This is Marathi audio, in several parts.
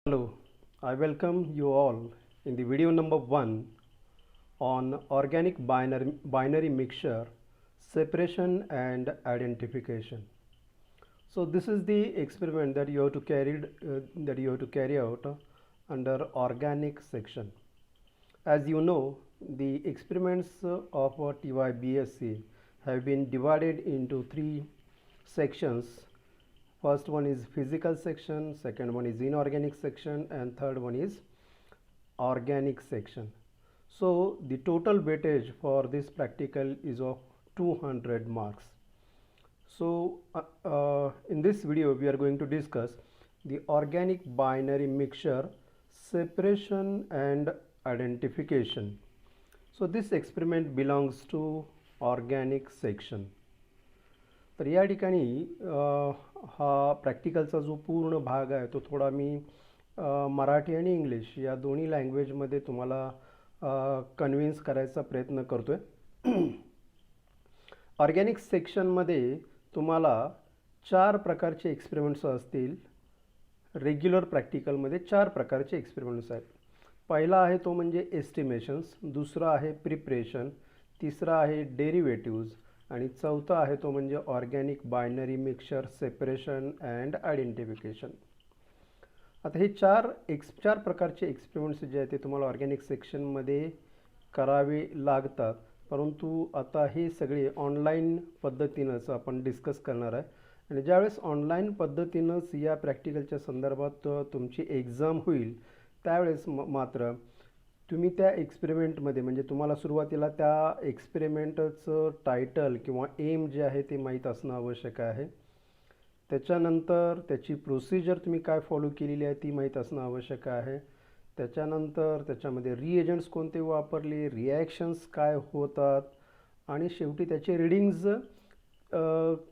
Hello, I welcome you all in the video number 1 on organic binary mixture separation and identification. So this is the experiment that you have to carry out under organic section. As you know, the experiments of TYBSc have been divided into 3 sections. First one is physical section, second one is inorganic section, and third one is organic section. So the total weightage for this practical is of 200 marks. So in this video we are going to discuss the organic binary mixture separation and identification. So this experiment belongs to organic section. तर या ठिकाणी हा प्रॅक्टिकलचा जो पूर्ण भाग आहे तो थोडा मी मराठी आणि इंग्लिश या दोन्ही लँग्वेजमध्ये तुम्हाला कन्व्हिन्स करायचा प्रयत्न करतो आहे. ऑर्गॅनिक सेक्शनमध्ये तुम्हाला 4 प्रकारचे एक्सपेरिमेंट्स असतील. रेग्युलर प्रॅक्टिकलमध्ये 4 प्रकारचे एक्सपेरिमेंट्स आहेत. पहिला आहे तो म्हणजे एस्टिमेशन्स, दुसरा आहे प्रिपरेशन, तिसरा आहे डेरिव्हेटिव्ज आणि चौथा आहे तो म्हणजे organic binary mixture separation and identification. आता हे चार प्रकारचे एक्सपेरिमेंट्स जे आहेत ते तुम्हाला ऑर्गॅनिक सेक्शनमध्ये करावे लागतात, परंतु आता हे सगळे ऑनलाईन पद्धतीनंच आपण डिस्कस करणार आहे. आणि ज्यावेळेस ऑनलाईन पद्धतीनंच या प्रॅक्टिकलच्या संदर्भात तुमची एक्झाम होईल त्यावेळेस मात्र तुम्ही त्या एक्सपेरिमेंटमध्ये म्हणजे तुम्हाला सुरुवातीला त्या एक्सपेरिमेंटचं टायटल किंवा एम जे आहे ते माहीत असणं आवश्यक आहे. त्याच्यानंतर त्याची प्रोसिजर तुम्ही काय फॉलो केलेली आहे ती माहीत असणं आवश्यक आहे. त्याच्यानंतर त्याच्यामध्ये रिएजंट्स कोणते वापरले, रिॲक्शन्स काय होतात आणि शेवटी त्याचे रीडिंग्ज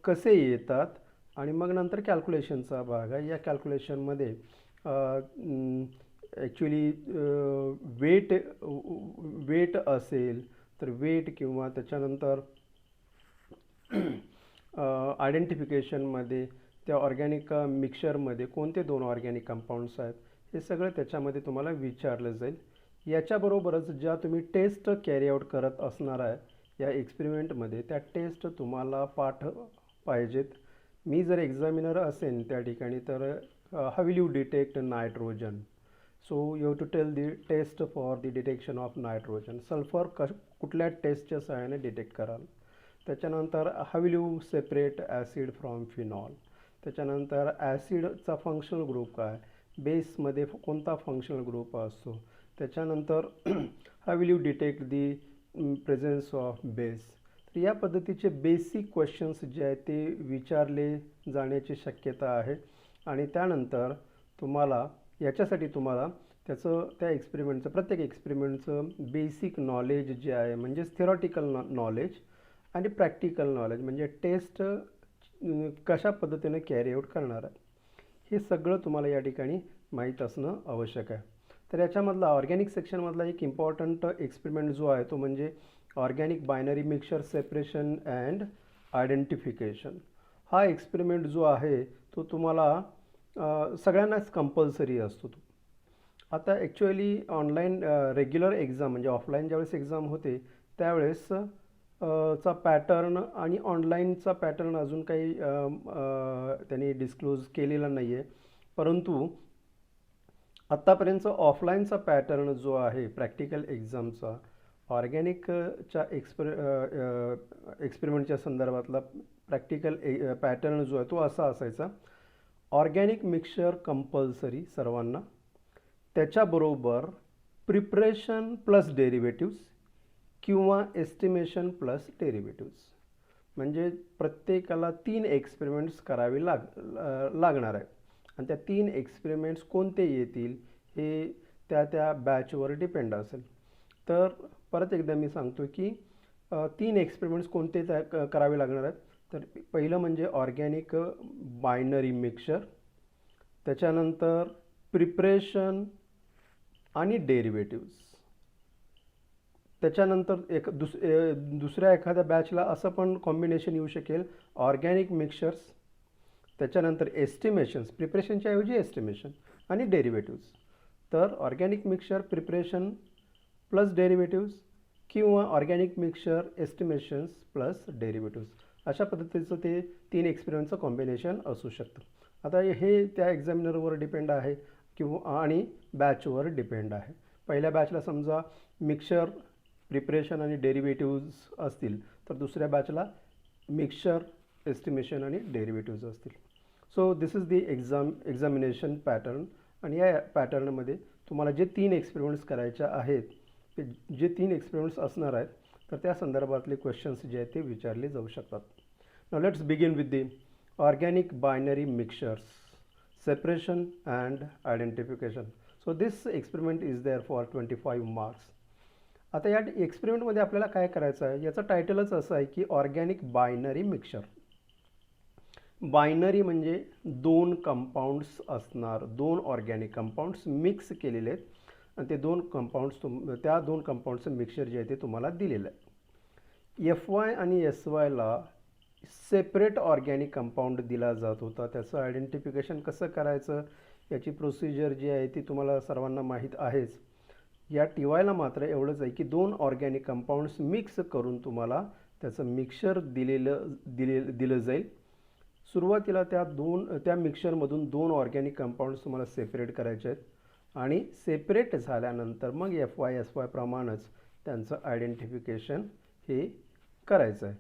कसे येतात आणि मग नंतर कॅल्क्युलेशनचा भाग आहे. या कॅल्क्युलेशनमध्ये ॲक्च्युली वेट असेल तर वेट किंवा त्याच्यानंतर आयडेंटिफिकेशनमध्ये त्या ऑर्गॅनिक मिक्सचरमध्ये कोणते 2 ऑर्गॅनिक कंपाऊंड्स आहेत हे सगळं त्याच्यामध्ये तुम्हाला विचारलं जाईल. याच्याबरोबरच ज्या तुम्ही टेस्ट कॅरी आउट करत असणार आहे या एक्सपेरिमेंटमध्ये त्या टेस्ट तुम्हाला पाठ पाहिजेत. मी जर एक्झामिनर असेन त्या ठिकाणी तर how will you detect nitrogen. So you have to tell the test for the detection of nitrogen. Sulphur कुठल्या टेस्टच्या सहाय्याने डिटेक्ट कराल. त्याच्यानंतर how will you separate acid from phenol. त्याच्यानंतर ॲसिडचा फंक्शनल ग्रुप काय, बेसमध्ये कोणता फंक्शनल ग्रुप असतो. त्याच्यानंतर how will you detect the presence of base. तर या पद्धतीचे बेसिक क्वेश्चन्स जे आहेत ते विचारले जाण्याची शक्यता आहे. आणि त्यानंतर तुम्हाला याच्यासाठी तुम्हाला त्या एक्सपेरिमेंटचं प्रत्येक एक्सपेरिमेंटचं बेसिक नॉलेज जे आहे म्हणजेच थिअरॉटिकल नॉलेज आणि प्रॅक्टिकल नॉलेज म्हणजे टेस्ट कशा पद्धतीने कॅरी आउट करणार आहे हे सगळं तुम्हाला या ठिकाणी माहीत असणं आवश्यक आहे. तर याच्यामधला ऑर्गॅनिक सेक्शनमधला एक इम्पॉर्टंट एक्सपेरिमेंट जो आहे तो म्हणजे organic binary mixture separation and identification. हा एक्सपेरिमेंट जो आहे तो तुम्हाला सगळ्यांनाच कंपल्सरी असतो. आता ॲक्च्युअली ऑनलाईन रेग्युलर एक्झाम म्हणजे ऑफलाईन ज्यावेळेस एक्झाम होते त्यावेळेस चा पॅटर्न आणि ऑनलाईनचा पॅटर्न अजून काही त्यांनी डिस्क्लोज केलेला नाही आहे, परंतु आत्तापर्यंतचा ऑफलाईनचा पॅटर्न जो आहे प्रॅक्टिकल एक्झामचा ऑर्गॅनिकच्या एक्सपेरिमेंटच्या संदर्भातला प्रॅक्टिकल पॅटर्न जो आहे तो असा असायचा. ऑर्गॅनिक मिक्सचर कंपल्सरी सर्वांना, त्याच्याबरोबर प्रिपरेशन प्लस डेरिव्हेटिव्ज किंवा एस्टिमेशन प्लस डेरिव्हेटिव्ज. म्हणजे प्रत्येकाला 3 एक्सपेरिमेंट्स करावे लागणार आहे आणि त्या 3 एक्सपेरिमेंट्स कोणते येतील हे त्या बॅचवर डिपेंड असेल. तर परत एकदा मी सांगतो की 3 एक्सपेरिमेंट्स कोणते करावे लागणार आहेत. तर पहिलं म्हणजे ऑर्गॅनिक बायनरी मिक्सचर, त्याच्यानंतर प्रिपरेशन आणि डेरिव्हेटिव्ज. त्याच्यानंतर दुसऱ्या एखाद्या बॅचला असं पण कॉम्बिनेशन येऊ शकेल ऑर्गॅनिक मिक्सचर्स त्याच्यानंतर एस्टिमेशन्स, प्रिपरेशनच्या ऐवजी एस्टिमेशन आणि डेरिव्हेटिव्स. तर ऑर्गॅनिक मिक्सचर प्रिपरेशन प्लस डेरिव्हेटिव्स किंवा ऑर्गॅनिक मिक्सचर एस्टिमेशन्स प्लस डेरिव्हेटिव्स, अशा पद्धतीचं ते 3 एक्सपेरिमेंटचं कॉम्बिनेशन असू शकतं. आता हे त्या एक्झामिनरवर डिपेंड आहे किंवा आणि बॅचवर डिपेंड आहे. पहिल्या बॅचला समजा मिक्सचर प्रिपरेशन आणि डेरिव्हेटिव्ज असतील, तर दुसऱ्या बॅचला मिक्सचर एस्टिमेशन आणि डेरिव्हेटिव्ज असतील. So this is the examination pattern. आणि या पॅटर्नमध्ये तुम्हाला जे 3 एक्सपेरिमेंट्स करायचे आहेत, ते जे 3 एक्सपेरिमेंट्स असणार आहेत, तर त्या संदर्भातले क्वेश्चन्स जे आहेत ते विचारले जाऊ शकतात. Now let's begin with the organic binary mixtures separation and identification. So this experiment is there for 25 marks. आता या एक्सपेरिमेंटमध्ये आपल्याला काय करायचं आहे, याचं टायटलच असं आहे की ऑर्गॅनिक बायनरी मिक्सचर. बायनरी म्हणजे 2 कंपाऊंड्स असणार, 2 ऑर्गॅनिक कंपाऊंड्स मिक्स केलेले आहेत आणि ते 2 कंपाऊंड्स त्या 2 कंपाऊंड्सचं मिक्सचर जे आहे ते तुम्हाला दिलेलं आहे. FY आणि SYला सेपरेट ऑर्गॅनिक कंपाऊंड दिला जात होता. त्याचं आयडेंटिफिकेशन कसं करायचं याची प्रोसिजर जी आहे ती तुम्हाला सर्वांना माहीत आहेच. या TYला मात्र एवढंच आहे की 2 ऑर्गॅनिक कंपाऊंड्स मिक्स करून तुम्हाला त्याचं मिक्सचर दिलं जाईल. सुरुवातीला त्या मिक्सचरमधून 2 ऑर्गॅनिक कंपाऊंड्स तुम्हाला सेपरेट करायचे आहेत आणि सेपरेट झाल्यानंतर मग FY SY प्रमाणेच त्यांचं आयडेंटिफिकेशन हे करायचं आहे.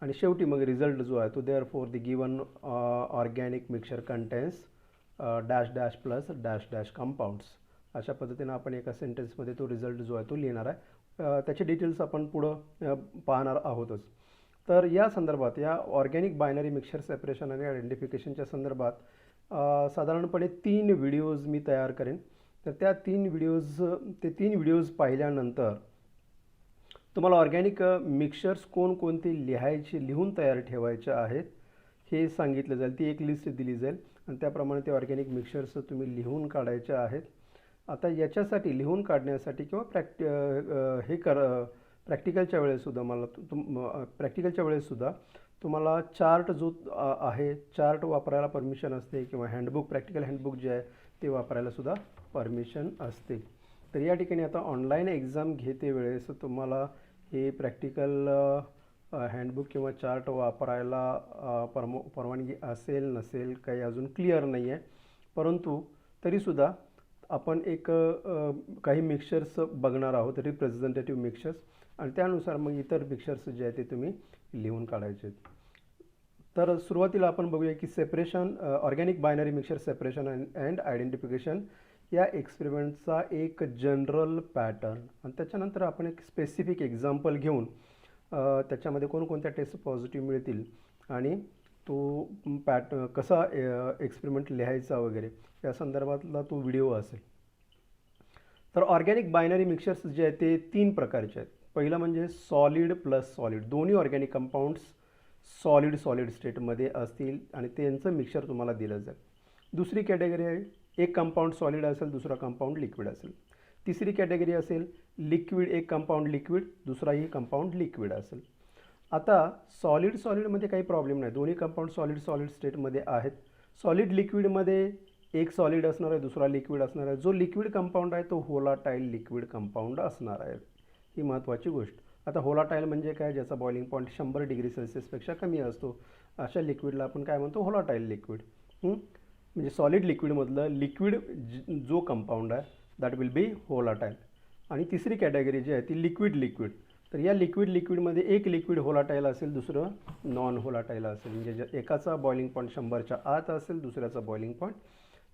आणि शेवटी मग रिझल्ट जो आहे तो therefore the given organic mixture contains dash dash plus dash dash compounds, अशा पद्धतीनं आपण एका सेंटेन्समध्ये तो रिझल्ट जो आहे तो लिहिणार आहे. त्याचे डिटेल्स आपण पुढं पाहणार आहोतच. तर या संदर्भात या ऑर्गॅनिक बायनरी मिक्सचर सेपरेशन आणि आयडेंटिफिकेशनच्या संदर्भात साधारणपणे 3 व्हिडिओज मी तयार करेन. तर त्या 3 व्हिडिओज पाहिल्यानंतर तुम्हाला ऑर्गॅनिक मिक्सचर्स कोणकोणते लिहून तयार ठेवायचे आहेत हे सांगितलं जाईल. ती एक लिस्ट दिली जाईल आणि त्याप्रमाणे ते ऑर्गॅनिक मिक्सचर्स तुम्ही लिहून काढायचे आहेत. आता याच्यासाठी लिहून काढण्यासाठी किंवा प्रॅक्टिकलच्या वेळेससुद्धा तुम्हाला चार्ट जो आहे, चार्ट वापरायला परमिशन असते किंवा प्रॅक्टिकल हँडबुक जे आहे ते वापरायला सुद्धा परमिशन असते. तर या ठिकाणी आता ऑनलाईन एक्झाम घेते वेळेस तुम्हाला हे प्रॅक्टिकल हँडबुक किंवा चार्ट वापरायला परवानगी असेल नसेल काही अजून क्लिअर नाही आहे. परंतु तरीसुद्धा आपण काही मिक्सचर्स बघणार आहोत, रिप्रेझेंटेटिव्ह मिक्सचर्स, आणि त्यानुसार मग इतर मिक्सचर्स जे आहे ते तुम्ही लिहून काढायचे. तर सुरुवातीला आपण बघूया की separation organic binary mixture separation and identification या एक्सपेरिमेंटचा एक जनरल पॅटर्न, आणि त्याच्यानंतर आपण एक स्पेसिफिक एक्झाम्पल घेऊन त्याच्यामध्ये कोणकोणत्या टेस्ट पॉझिटिव्ह मिळतील आणि तो कसा एक्सपेरिमेंट लिहायचा वगैरे या संदर्भातला तो व्हिडिओ असेल. तर ऑर्गॅनिक बायनरी मिक्सचर्स जे आहेत ते 3 प्रकारचे आहेत. पहिलं म्हणजे सॉलिड प्लस सॉलिड, दोन्ही ऑर्गॅनिक कंपाऊंड्स सॉलिड स्टेटमध्ये असतील आणि त्यांचं मिक्सचर तुम्हाला दिलं जाईल. दुसरी कॅटेगरी आहे एक कंपाऊंड सॉलिड असेल, दुसरा कंपाऊंड लिक्विड असेल. तिसरी कॅटेगरी असेल लिक्विड, एक कंपाऊंड लिक्विड, दुसराही कंपाऊंड लिक्विड असेल. आता सॉलिडमध्ये काही प्रॉब्लेम नाही, दोन्ही कंपाऊंड सॉलिड स्टेटमध्ये आहेत. सॉलिड लिक्विडमध्ये एक सॉलिड असणार आहे, दुसरा लिक्विड असणार आहे. जो लिक्विड कंपाऊंड आहे तो होलाटाईल लिक्विड कंपाऊंड असणार आहे, ही महत्त्वाची गोष्ट. आता होलाटाईल म्हणजे काय, ज्याचा बॉइलिंग पॉईंट 100 डिग्री सेल्सिअसपेक्षा कमी असतो, अशा लिक्विडला आपण काय म्हणतो, होलाटाईल लिक्विड. म्हणजे सॉलिड लिक्विडमधलं लिक्विड जो कंपाऊंड आहे दॅट विल बी होलाटाईल. आणि तिसरी कॅटेगरी जी आहे ती लिक्विड. तर या लिक्विडमध्ये एक लिक्विड होलाटाईल असेल, दुसरं नॉन होलाटाईल असेल. म्हणजे एकाचा बॉइलिंग पॉईंट 100च्या आत असेल, दुसऱ्याचा बॉइलिंग पॉईंट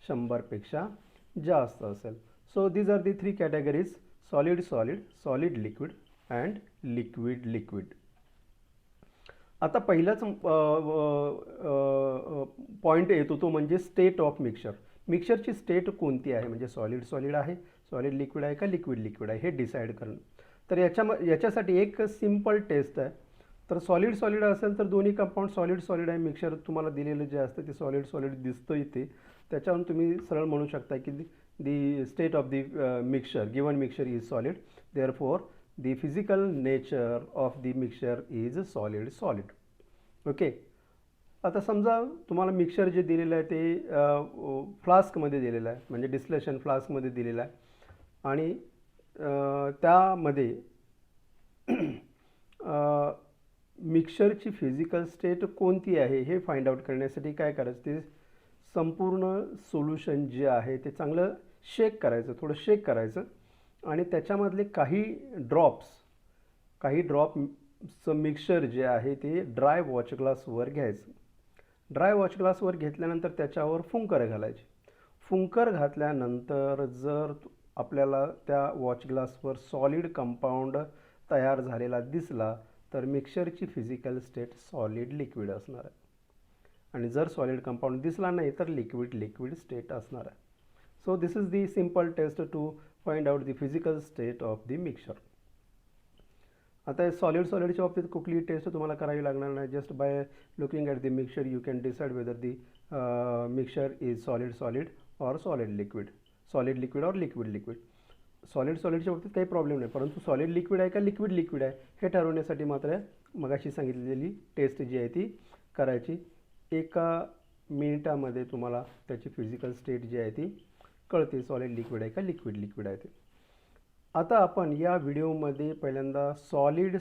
100पेक्षा जास्त असेल. So these are the 3 categories, solid liquid and liquid. आता पहिलाच पॉईंट येतो तो म्हणजे स्टेट ऑफ मिक्सचरची स्टेट कोणती आहे, म्हणजे सॉलिड आहे, सॉलिड लिक्विड आहे का लिक्विड आहे, हे डिसाईड करणं. तर याच्यासाठी एक सिंपल टेस्ट आहे. तर सॉलिड असेल तर दोन्ही कंपाऊंड सॉलिड आहे, मिक्सचर तुम्हाला दिलेलं जे असतं ते सॉलिड दिसतं इथे. त्याच्यावरून तुम्ही सरळ म्हणू शकता की दी state of the mixture, given mixture is solid, therefore the physical nature of the mixture is solid. Okay. आता समजा तुम्हाला मिक्सर जे दिलेलं आहे ते फ्लास्कमध्ये दिलेलं आहे, म्हणजे डिस्टिलेशन फ्लास्कमध्ये दिलेलं आहे आणि त्यामध्ये मिक्सरची फिजिकल स्टेट कोणती आहे हे फाइंड आउट करण्यासाठी काय करायचं, ते संपूर्ण सोल्युशन जे आहे ते चांगलं शेक करायचं, थोडं शेक करायचं आणि त्याच्यामधले काही ड्रॉप्सचं मिक्सचर जे आहे ते ड्राय वॉच ग्लासवर घ्यायचं. ड्राय वॉच ग्लासवर घेतल्यानंतर त्याच्यावर फुंकर घालायचे. फुंकर घातल्यानंतर जर आपल्याला त्या वॉच ग्लासवर सॉलिड कंपाऊंड तयार झालेला दिसला तर मिक्सचरची फिजिकल स्टेट सॉलिड लिक्विड असणार आहे आणि जर सॉलिड कंपाऊंड दिसला नाही तर लिक्विड स्टेट असणार आहे. So this is the simple test to find out the physical state of the mixture. आता सॉलिडच्या बाबतीत कुठली टेस्ट तुम्हाला करावी लागणार नाही. Just by looking at the mixture you can decide whether the mixture is solid or solid liquid or liquid. सॉलिडच्या बाबतीत काही प्रॉब्लेम नाही, परंतु सॉलिड लिक्विड आहे का लिक्विड आहे हे ठरवण्यासाठी मात्र मगाशी सांगितलेली टेस्ट जी आहे ती करायची. 1 मिनिटामध्ये तुम्हाला त्याची फिजिकल स्टेट जी आहे ती कळते, सॉलिड लिक्विड आहे का लिक्विड आहे ते. आता आपण या व्हिडिओमध्ये पहिल्यांदा सॉलिड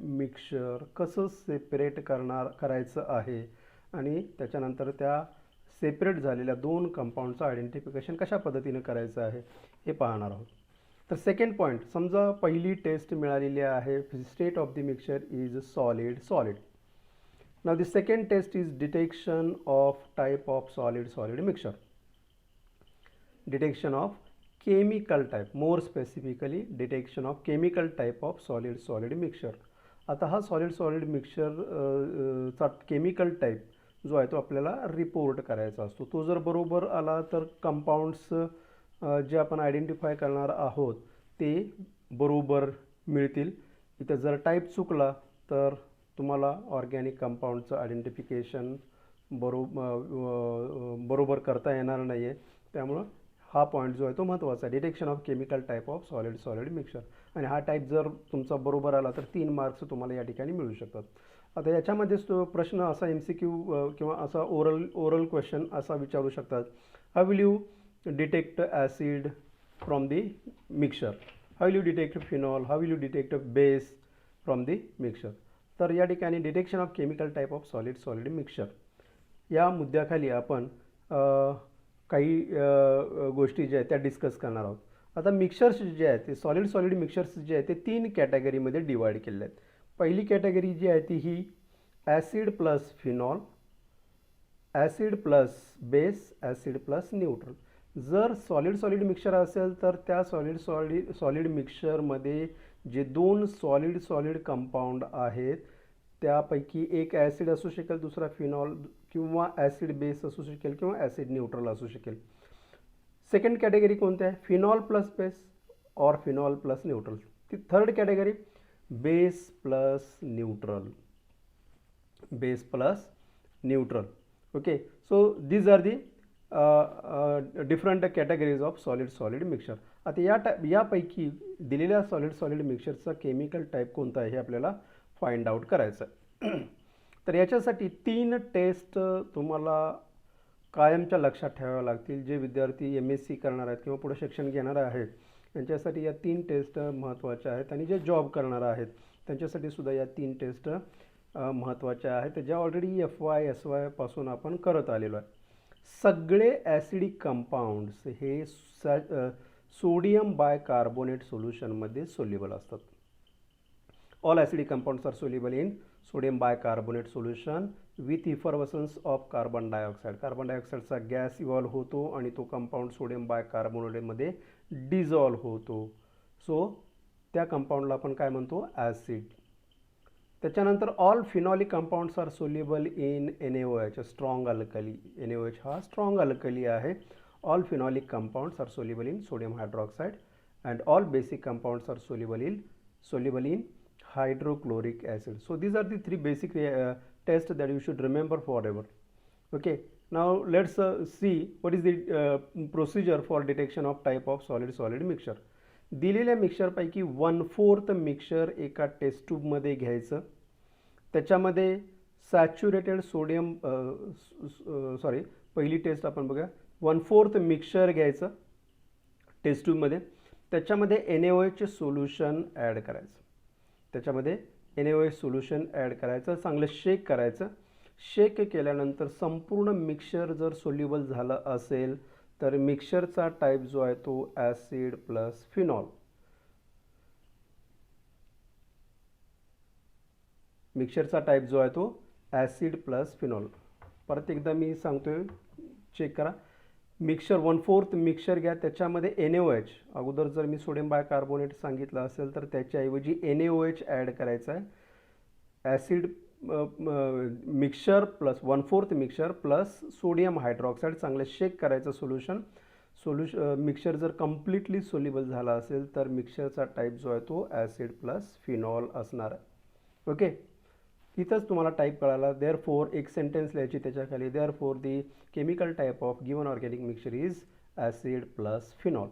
मिक्सचर कसं सेपरेट करायचं आहे आणि त्याच्यानंतर त्या सेपरेट झालेल्या 2 कंपाऊंडचं आयडेंटिफिकेशन कशा पद्धतीने करायचं आहे हे पाहणार आहोत. तर सेकंड पॉईंट, समजा पहिली टेस्ट मिळालेली आहे, state of the mixture is solid. Now the second test is detection of type of solid mixture. Detection of chemical type, more specifically detection of chemical type of solid mixture. आता हा सॉलिड मिक्सचरचा केमिकल टाइप जो आहे तो आपल्याला रिपोर्ट करायचा असतो. तो जर बरोबर आला तर कंपाऊंड्स जे आपण आयडेंटिफाय करणार आहोत ते बरोबर मिळतील. इथे जर टाईप चुकला तर तुम्हाला ऑर्गॅनिक कंपाऊंडचं आयडेंटिफिकेशन बरोबर करता येणार नाही आहे. त्यामुळं हा पॉईंट जो आहे तो महत्त्वाचा आहे, detection of chemical type of solid mixture. आणि हा टाईप जर तुमचा बरोबर आला तर 3 मार्क्स तुम्हाला या ठिकाणी मिळू शकतात. आता याच्यामध्येच तो प्रश्न असा MCQ किंवा असा ओरल क्वेश्चन असा विचारू शकतात, how will you detect acid from the mixture, how will you detect phenol, how will you detect base from the mixture. तर या ठिकाणी detection of chemical type of solid mixture या मुद्द्याखाली आपण काही गोष्टी ज्या आहेत त्या डिस्कस करणार आहोत. आता मिक्सचर्स जे आहेत ते सॉलिड मिक्सचर्स जे आहेत ते 3 कॅटेगरीमध्ये डिवाइड केलेले आहेत. पहिली कॅटेगरी जी आहे ती ही acid plus phenol, acid plus base, acid plus neutral. जर सॉलिड मिक्सचर असेल तर त्या सॉलिड मिक्सचरमध्ये जे 2 सॉलिड कंपाऊंड आहेत त्यापैकी एक ॲसिड असू शकेल, दुसरा फिनॉल किंवा ॲसिड बेस असू शकेल किंवा ॲसिड न्यूट्रल असू शकेल. सेकंड कॅटेगरी कोणती आहे, फिनॉल प्लस बेस और फिनॉल प्लस न्यूट्रल. ती third category base plus neutral. Okay, so these are the different categories of solid mixture. आता यापैकी दिलेल्या सॉलिड मिक्सचरचा केमिकल टाईप कोणता आहे हे आपल्याला फाइंड आउट करायचं आहे. तर याच्यासाठी 3 टेस्ट तुम्हाला कायमच्या लक्षात ठेवाव्या लागतील. जे विद्यार्थी MSc करणार आहेत किंवा पुढे शिक्षण घेणार आहेत त्यांच्यासाठी या 3 टेस्ट महत्त्वाच्या आहेत आणि जे जॉब करणार आहेत त्यांच्यासाठी सुद्धा या 3 टेस्ट महत्त्वाच्या आहेत, ज्या ऑलरेडी FY SY पासून आपण करत आलेलो आहे. सगळे ॲसिडिक कंपाऊंड्स हे सोडियम बायकार्बोनेट सोल्युशनमध्ये सोल्युबल असतात. All acidic compounds are soluble in sodium bicarbonate solution with effervescence of carbon dioxide. Carbon डायऑक्साईडचा गॅस इव्हॉल्व होतो आणि तो कंपाऊंड सोडियम बायकार्बोनेटमध्ये डिझॉल्व होतो. सो त्या कंपाऊंडला आपण काय म्हणतो, ॲसिड. त्याच्यानंतर all phenolic compounds are soluble in NaOH, strong alkali. NaOH हा स्ट्रॉंग अल्कली आहे. All phenolic compounds are soluble in sodium hydroxide and all basic compounds are soluble in hydrochloric acid. So these are the 3 basic tests that you should remember forever. Okay, now let's see what is the procedure for detection of type of solid mixture. दिलेल्या मिक्सचर पैकी 1/4 मिक्सचर एका टेस्ट ट्यूबमध्ये घ्यायचं. त्याच्यामध्ये सॅच्युरेटेड सोडियम सॉरी पहिली टेस्ट आपण बघूया. 1/4 मिक्सचर घ्यायचं टेस्ट ट्यूबमध्ये, त्याच्यामध्ये NaOH सोल्युशन ॲड करायचं. त्याच्यामध्ये NaOH सोल्युशन ॲड करायचं, चांगलं शेक करायचं. शेक केल्यानंतर संपूर्ण मिक्सचर जर सोल्युबल झालं असेल तर मिक्सचरचा टाईप जो आहे तो ॲसिड प्लस फिनॉल. मिक्सचरचा टाईप जो आहे तो ॲसिड प्लस फिनॉल. परत एकदा मी सांगतोय, चेक करा. मिक्सचर 1/4 मिक्सचर घ्या, त्याच्यामध्ये NaOH, अगोदर जर मी सोडियम बायकार्बोनेट सांगितलं असेल तर त्याच्याऐवजी NaOH ॲड करायचा आहे. Acid mixture plus 1/4 mixture plus sodium hydroxide, चांगलं शेक करायचं सोल्युशन. मिक्सचर जर कम्प्लिटली सोल्युबल झाला असेल तर मिक्सचरचा टाईप जो आहे तो ॲसिड प्लस फिनॉल असणार आहे. ओके, इथंच तुम्हाला टाईप कळाला. देअर फोर एक सेंटेन्स लिहायची त्याच्याखाली, therefore the chemical type of given organic mixture is acid plus phenol.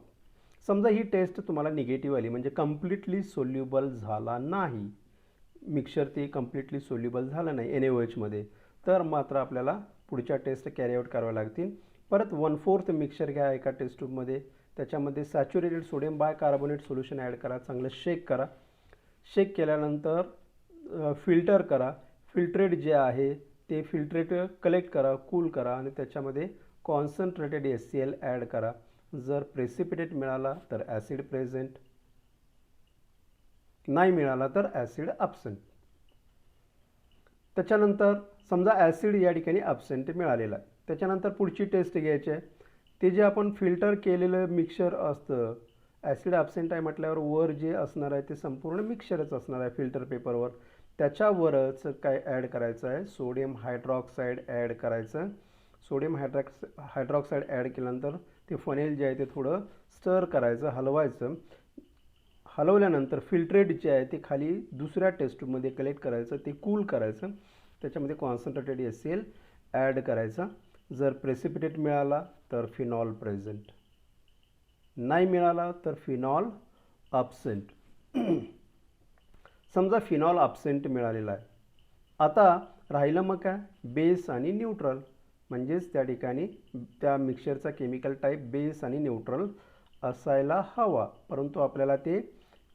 समजा ही टेस्ट तुम्हाला निगेटिव्ह आली, म्हणजे कम्प्लिटली सोल्युबल झाला नाही मिक्सचर, ते कम्प्लिटली सोल्युबल झालं नाही NaOH मध्ये, तर मात्र आपल्याला पुढच्या टेस्ट कॅरी आउट कराव्या लागतील. परत 1/4 मिक्सचर घ्या एका टेस्ट ट्यूबमध्ये, त्याच्यामध्ये saturated sodium bicarbonate solution add करा, चांगलं शेक करा. शेक केल्यानंतर फिल्टर करा. फिल्ट्रेट जे आहे ते फिल्ट्रेट कलेक्ट करा, कूल करा आणि त्याच्यामध्ये कॉन्सन्ट्रेटेड HCl ॲड करा. जर प्रेसिपिटेट मिळाला तर ॲसिड प्रेझेंट, नाही मिळाला तर ॲसिड ॲब्सेंट. त्याच्यानंतर समजा ॲसिड या ठिकाणी ॲब्सेंट मिळालेला आहे, त्याच्यानंतर पुढची टेस्ट घ्यायची आहे. ते जे आपण फिल्टर केलेलं मिक्सचर असतं, ॲसिड ॲब्सेंट आहे म्हटल्यावर वर जे असणार आहे ते संपूर्ण मिक्सचरच असणार आहे फिल्टर पेपरवर. त्याच्यावरच काय ॲड करायचं आहे, सोडियम हायड्रॉक्साईड ॲड करायचं. सोडियम हायड्रॉक्साईड ॲड केल्यानंतर ते फनेल जे आहे ते थोडं स्टर करायचं, हलवायचं. हलवल्यानंतर फिल्ट्रेट जे आहे ते खाली दुसऱ्या टेस्ट ट्यूबमध्ये कलेक्ट करायचं, ते कूल करायचं. त्याच्यामध्ये कॉन्सन्ट्रेटेड HCl ॲड करायचा. जर प्रेसिपिटेट मिळाला तर फिनॉल प्रेझेंट, नाही मिळाला तर फिनॉल ॲब्सेंट. समजा फिनॉल ॲब्सेंट मिळालेला आहे. आता राहिलं मग काय, बेस आणि न्यूट्रल. म्हणजेच त्या ठिकाणी त्या मिक्सचरचा केमिकल टाईप बेस आणि न्यूट्रल असायला हवा, परंतु आपल्याला ते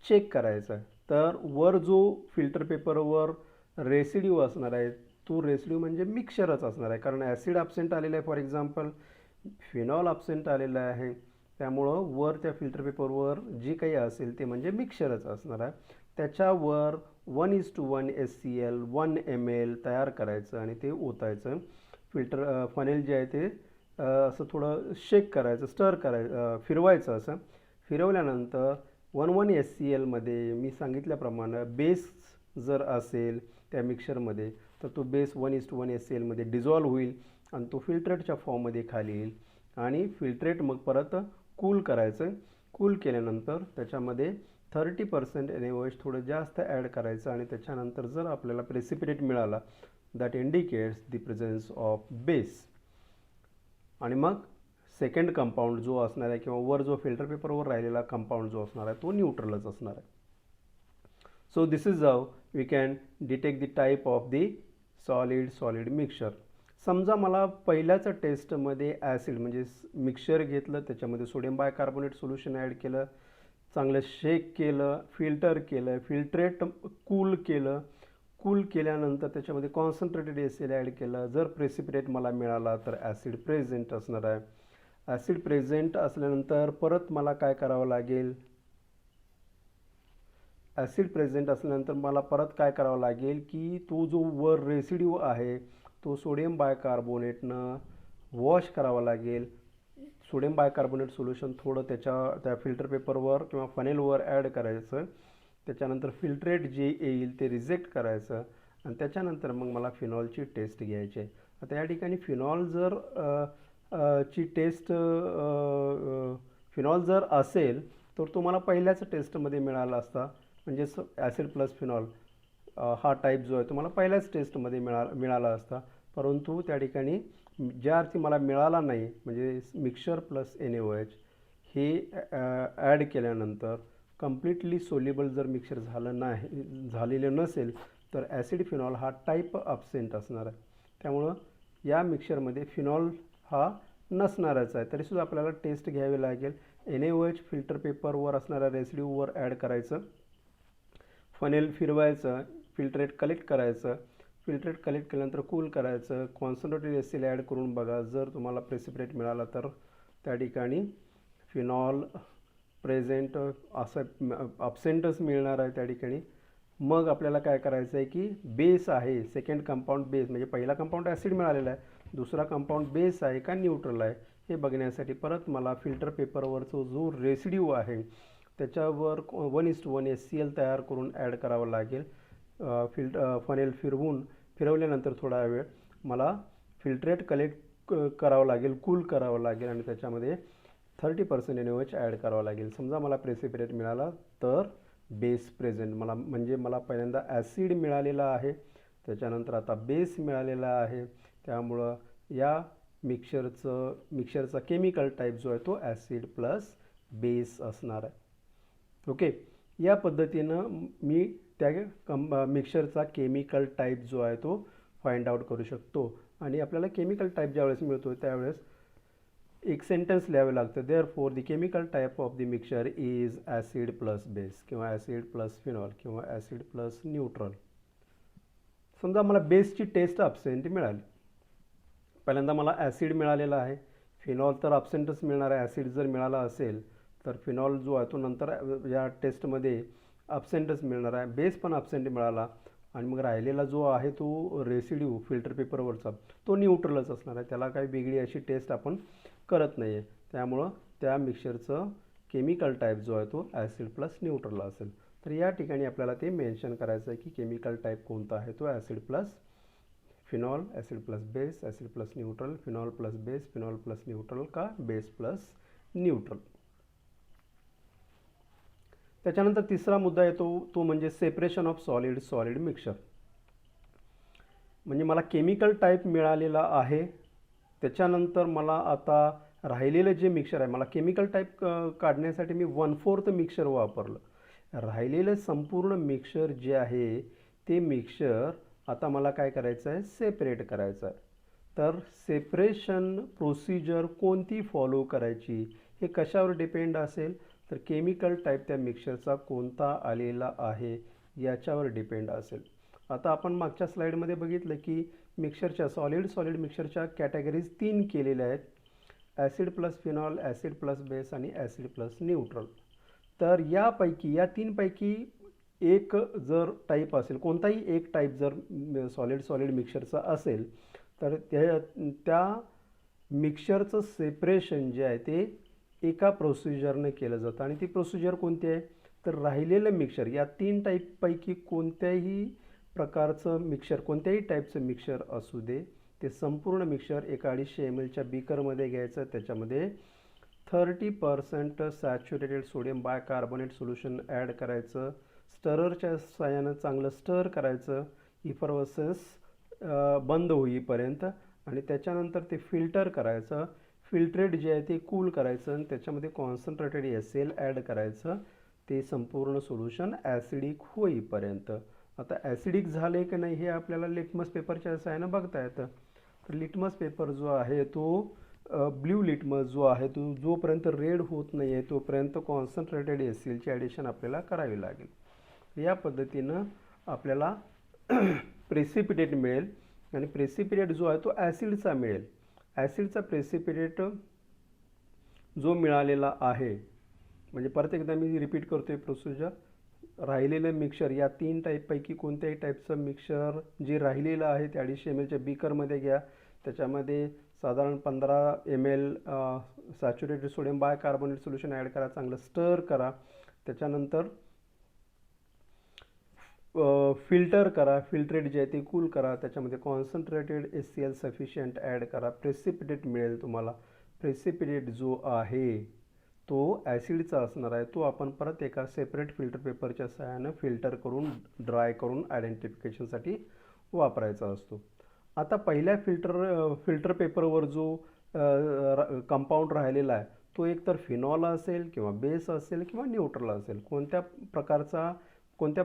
चेक करायचं आहे. तर वर जो फिल्टर पेपरवर रेसिड्यू असणार आहे तो रेसिड्यू म्हणजे मिक्सचरच असणार आहे, कारण ॲसिड ॲब्सेंट आलेलं आहे, फॉर एक्झाम्पल फिनॉल ॲब्सेंट आलेलं आहे. त्यामुळं वर त्या फिल्टर पेपरवर जे काही असेल ते म्हणजे मिक्सचरच असणार आहे. त्याच्यावर 1:1 HCl 1 ml तयार करायचं आणि ते ओतायचं. फिल्टर फनेल जे आहे ते असं थोडं शेक करायचं, स्टर करायचं, फिरवायचं. असं फिरवल्यानंतर 1:1 HCl मध्ये मी सांगितल्याप्रमाणे बेस जर असेल त्या मिक्सचरमध्ये तर तो बेस 1:1 HCl मध्ये डिझॉल्व्ह होईल आणि तो फिल्ट्रेटच्या फॉर्ममध्ये खाली येईल. आणि फिल्ट्रेट मग परत कूल करायचं. कूल केल्यानंतर त्याच्यामध्ये 30% NaOH थोडं जास्त ॲड करायचं आणि त्याच्यानंतर जर आपल्याला प्रेसिपिटेट मिळाला that indicates the presence of base. आणि मग सेकंड कंपाऊंड जो असणार आहे किंवा वर जो फिल्टर पेपरवर राहिलेला कंपाऊंड जो असणार आहे तो न्यूट्रलच असणार आहे. So this is how we can detect the type of the solid mixture. समजा मला पहिल्याच टेस्टमध्ये ॲसिड म्हणजे मिक्सचर घेतलं, त्याच्यामध्ये सोडियम बायकार्बोनेट सोल्युशन ॲड केलं, चांगलं शेक केलं, फिल्टर केलं, फिल्ट्रेट कूल केलं. कूल केल्यानंतर त्याच्यामध्ये कॉन्सन्ट्रेटेड HCl ॲड केलं. जर प्रेसिपिटेट मला मिळाला तर ॲसिड प्रेझेंट असणार आहे. ॲसिड प्रेझेंट असल्यानंतर परत मला काय करावं लागेल, ॲसिड प्रेझेंट असल्यानंतर मला परत काय करावं लागेल की तो जो वर रेसिड्यू आहे तो सोडियम बायकार्बोनेटनं वॉश करावा लागेल. सोडियम बायकार्बोनेट सोल्युशन थोडं त्या फिल्टर पेपरवर किंवा फनेलवर ॲड करायचं. त्याच्यानंतर फिल्ट्रेट जे येईल ते रिजेक्ट करायचं आणि त्याच्यानंतर मग मला फिनॉलची टेस्ट घ्यायची आहे. आता या ठिकाणी फिनॉल जर ची टेस्ट फिनॉल जर असेल तर तुम्हाला पहिल्याच टेस्टमध्ये मिळाला असता, म्हणजेच ॲसिड प्लस फिनॉल हा टाईप जो आहे तुम्हाला पहिल्याच टेस्टमध्ये मिळाला असता. परंतु त्या ठिकाणी ज्या अर्थी मला मिळाला नाही, म्हणजे मिक्सचर प्लस NaOH हे ॲड केल्यानंतर कम्प्लिटली सोल्युबल जर मिक्सचर झालेलं नसेल तर ॲसिड फिनॉल हा टाईप ॲब्सेंट असणार आहे, त्यामुळं या मिक्सचरमध्ये फिनॉल हा नसणारच आहे. तरीसुद्धा आपल्याला टेस्ट घ्यावी लागेल. NaOH फिल्टर पेपरवर असणाऱ्या रेसिड्यूवर ॲड करायचं, फनेल फिरवायचं, फिल्ट्रेट कलेक्ट करायचं, फिल्ट्रेट कलेक्ट केल्यानंतर कूल करायचं, कॉन्सन्ट्रेटेड एसिड ॲड करून बघा. जर तुम्हाला प्रेसिपिटेट मिळाला तर त्या ठिकाणी फिनॉल प्रेझेंट असं ॲब्सेंटच मिळणार आहे त्या ठिकाणी. मग आपल्याला काय करायचं आहे की बेस आहे, सेकंड कंपाऊंड बेस, म्हणजे पहिला कंपाऊंड ॲसिड मिळालेला आहे, दुसरा कंपाऊंड बेस आहे का न्यूट्रल आहे हे बघण्यासाठी परत मला फिल्टर पेपरवरचा जो रेसिड्यू आहे त्याच्यावर 1:1 HCl तयार करून ॲड करावं लागेल. फनेल फिरवल्यानंतर थोडा वेळ मला फिल्ट्रेट कलेक्ट करावं लागेल, कूल करावं लागेल आणि त्याच्यामध्ये 30% NaOH ॲड करावं लागेल. समजा मला प्रेसिपिटेट मिळाला तर बेस प्रेझेंट मला, म्हणजे मला पहिल्यांदा ॲसिड मिळालेला आहे, त्याच्यानंतर आता बेस मिळालेला आहे, त्यामुळं या मिक्सरचा केमिकल टाईप जो आहे तो ॲसिड प्लस बेस असणार आहे. ओके, या पद्धतीनं मी त्या मिक्सरचा केमिकल टाईप जो आहे तो फाइंड आउट करू शकतो. आणि आपल्याला केमिकल टाईप ज्यावेळेस मिळतो त्यावेळेस एक सेंटेन्स लिहावे लागतं. Therefore the chemical type of the mixture is acid plus base किंवा ॲसिड प्लस फिनॉल किंवा ॲसिड प्लस न्यूट्रल. समजा मला बेसची टेस्ट ॲब्सेंट मिळाली, पहिल्यांदा मला ॲसिड मिळालेला आहे, फिनॉल तर ॲब्सेंटच मिळणार आहे. ॲसिड जर मिळाला असेल तर फिनॉल जो आहे तो नंतर या टेस्टमध्ये ॲब्सेंटच मिळणार आहे. बेस पण ॲब्सेंट मिळाला आणि मग राहिलेला जो आहे तो रेसिड्यू फिल्टर पेपरवरचा तो न्यूट्रलच असणार आहे, त्याला काही वेगळी अशी टेस्ट आपण करत नाही आहे. त्यामुळं त्या मिक्सचरचं केमिकल टाईप जो आहे तो ॲसिड प्लस न्यूट्रल असेल. तर या ठिकाणी आपल्याला ते मेन्शन करायचं आहे की केमिकल टाईप कोणता आहे तो acid plus phenol, acid plus base, acid plus neutral, phenol plus base, phenol plus neutral का बेस प्लस न्यूट्रल. त्याच्यानंतर तिसरा मुद्दा येतो तो म्हणजे सेपरेशन ऑफ सॉलिड मिक्सचर. म्हणजे मला केमिकल टाईप मिळालेला आहे, त्याच्यानंतर मला आता राहिलेलं जे मिक्सचर आहे, मला केमिकल टाईप काढण्यासाठी मी 1/4 मिक्सचर वापरलं. राहिलेलं संपूर्ण मिक्सचर जे आहे ते मिक्सचर आता मला काय करायचं आहे, सेपरेट करायचं आहे. तर सेपरेशन प्रोसिजर कोणती फॉलो करायची हे कशावर डिपेंड असेल, तर केमिकल टाईप त्या मिक्सचरचा कोणता आलेला आहे याच्यावर डिपेंड असेल. आता आपण मागच्या स्लाईडमध्ये बघितलं की मिक्सचरच्या सॉलिड मिक्सचरच्या कॅटेगरीज 3 केलेल्या आहेत, acid plus phenol, acid plus base आणि ॲसिड प्लस न्यूट्रल. तर या 3पैकी एक जर टाईप असेल, कोणताही एक टाईप जर सॉलिड मिक्सचरचा असेल तर त्या मिक्सचरचं सेपरेशन जे आहे ते एका प्रोसिजरने केलं जातं. आणि ती प्रोसिजर कोणती आहे, तर राहिलेलं मिक्सचर या 3 टाईपपैकी कोणत्याही प्रकारचं मिक्सचर, कोणत्याही टाईपचं मिक्सचर असू दे, ते संपूर्ण मिक्सचर एका 250 mlच्या बीकरमध्ये घ्यायचं, त्याच्यामध्ये 30% saturated sodium bicarbonate solution add करायचं, स्टररच्या साहाय्यानं चांगलं स्टर करायचं इफरवसेस बंद होईपर्यंत, आणि त्याच्यानंतर ते फिल्टर करायचं. फिल्ट्रेट जे आहे ते कूल करायचं आणि त्याच्यामध्ये कॉन्सन्ट्रेटेड HCl ॲड करायचं, ते संपूर्ण सोल्युशन ॲसिडिक होईपर्यंत. आता ॲसिडिक झाले की नाही हे आपल्याला लिटमस पेपरच्या साहाय्यानं बघता येतं. तर लिटमस पेपर जो आहे तो ब्ल्यू लिटमस जो आहे तो जोपर्यंत रेड होत नाही आहे तोपर्यंत कॉन्सन्ट्रेटेड HClची ॲडिशन आपल्याला करावी लागेल. या पद्धतीनं आपल्याला प्रेसिपिटेट मिळेल आणि प्रेसिपिटेट जो आहे तो ॲसिडचा मिळेल. ॲसिडचा प्रेसिपिटेट जो मिळालेला आहे, म्हणजे परत एकदा मी रिपीट करतो आहे प्रोसिजर, राहिलेलं मिक्सचर या 3 टाईपपैकी कोणत्याही टाईपचं मिक्सचर जे राहिलेलं आहे ते 250 mlच्या बीकरमध्ये घ्या, त्याच्यामध्ये साधारण 15 ml saturated sodium bicarbonate solution add करा, चांगलं स्टर करा, त्याच्यानंतर फिल्टर करा, फिल्ट्रेट जे आहे ते कूल करा, त्याच्यामध्ये कॉन्सन्ट्रेटेड HCl सफिशियंट ॲड करा, प्रेसिपिटेट मिळेल तुम्हाला. प्रेसिपिटेट जो आहे तो ॲसिडचा असणार आहे, तो आपण परत एका सेपरेट फिल्टर पेपरच्या सहाय्यानं फिल्टर करून ड्राय करून आयडेंटिफिकेशनसाठी वापरायचा असतो. आता पहिल्या फिल्टर पेपरवर जो कंपाऊंड राहिलेला आहे तो एकतर फिनॉल असेल किंवा बेस असेल किंवा न्यूट्रल असेल, कोणत्या प्रकारचा कोणत्या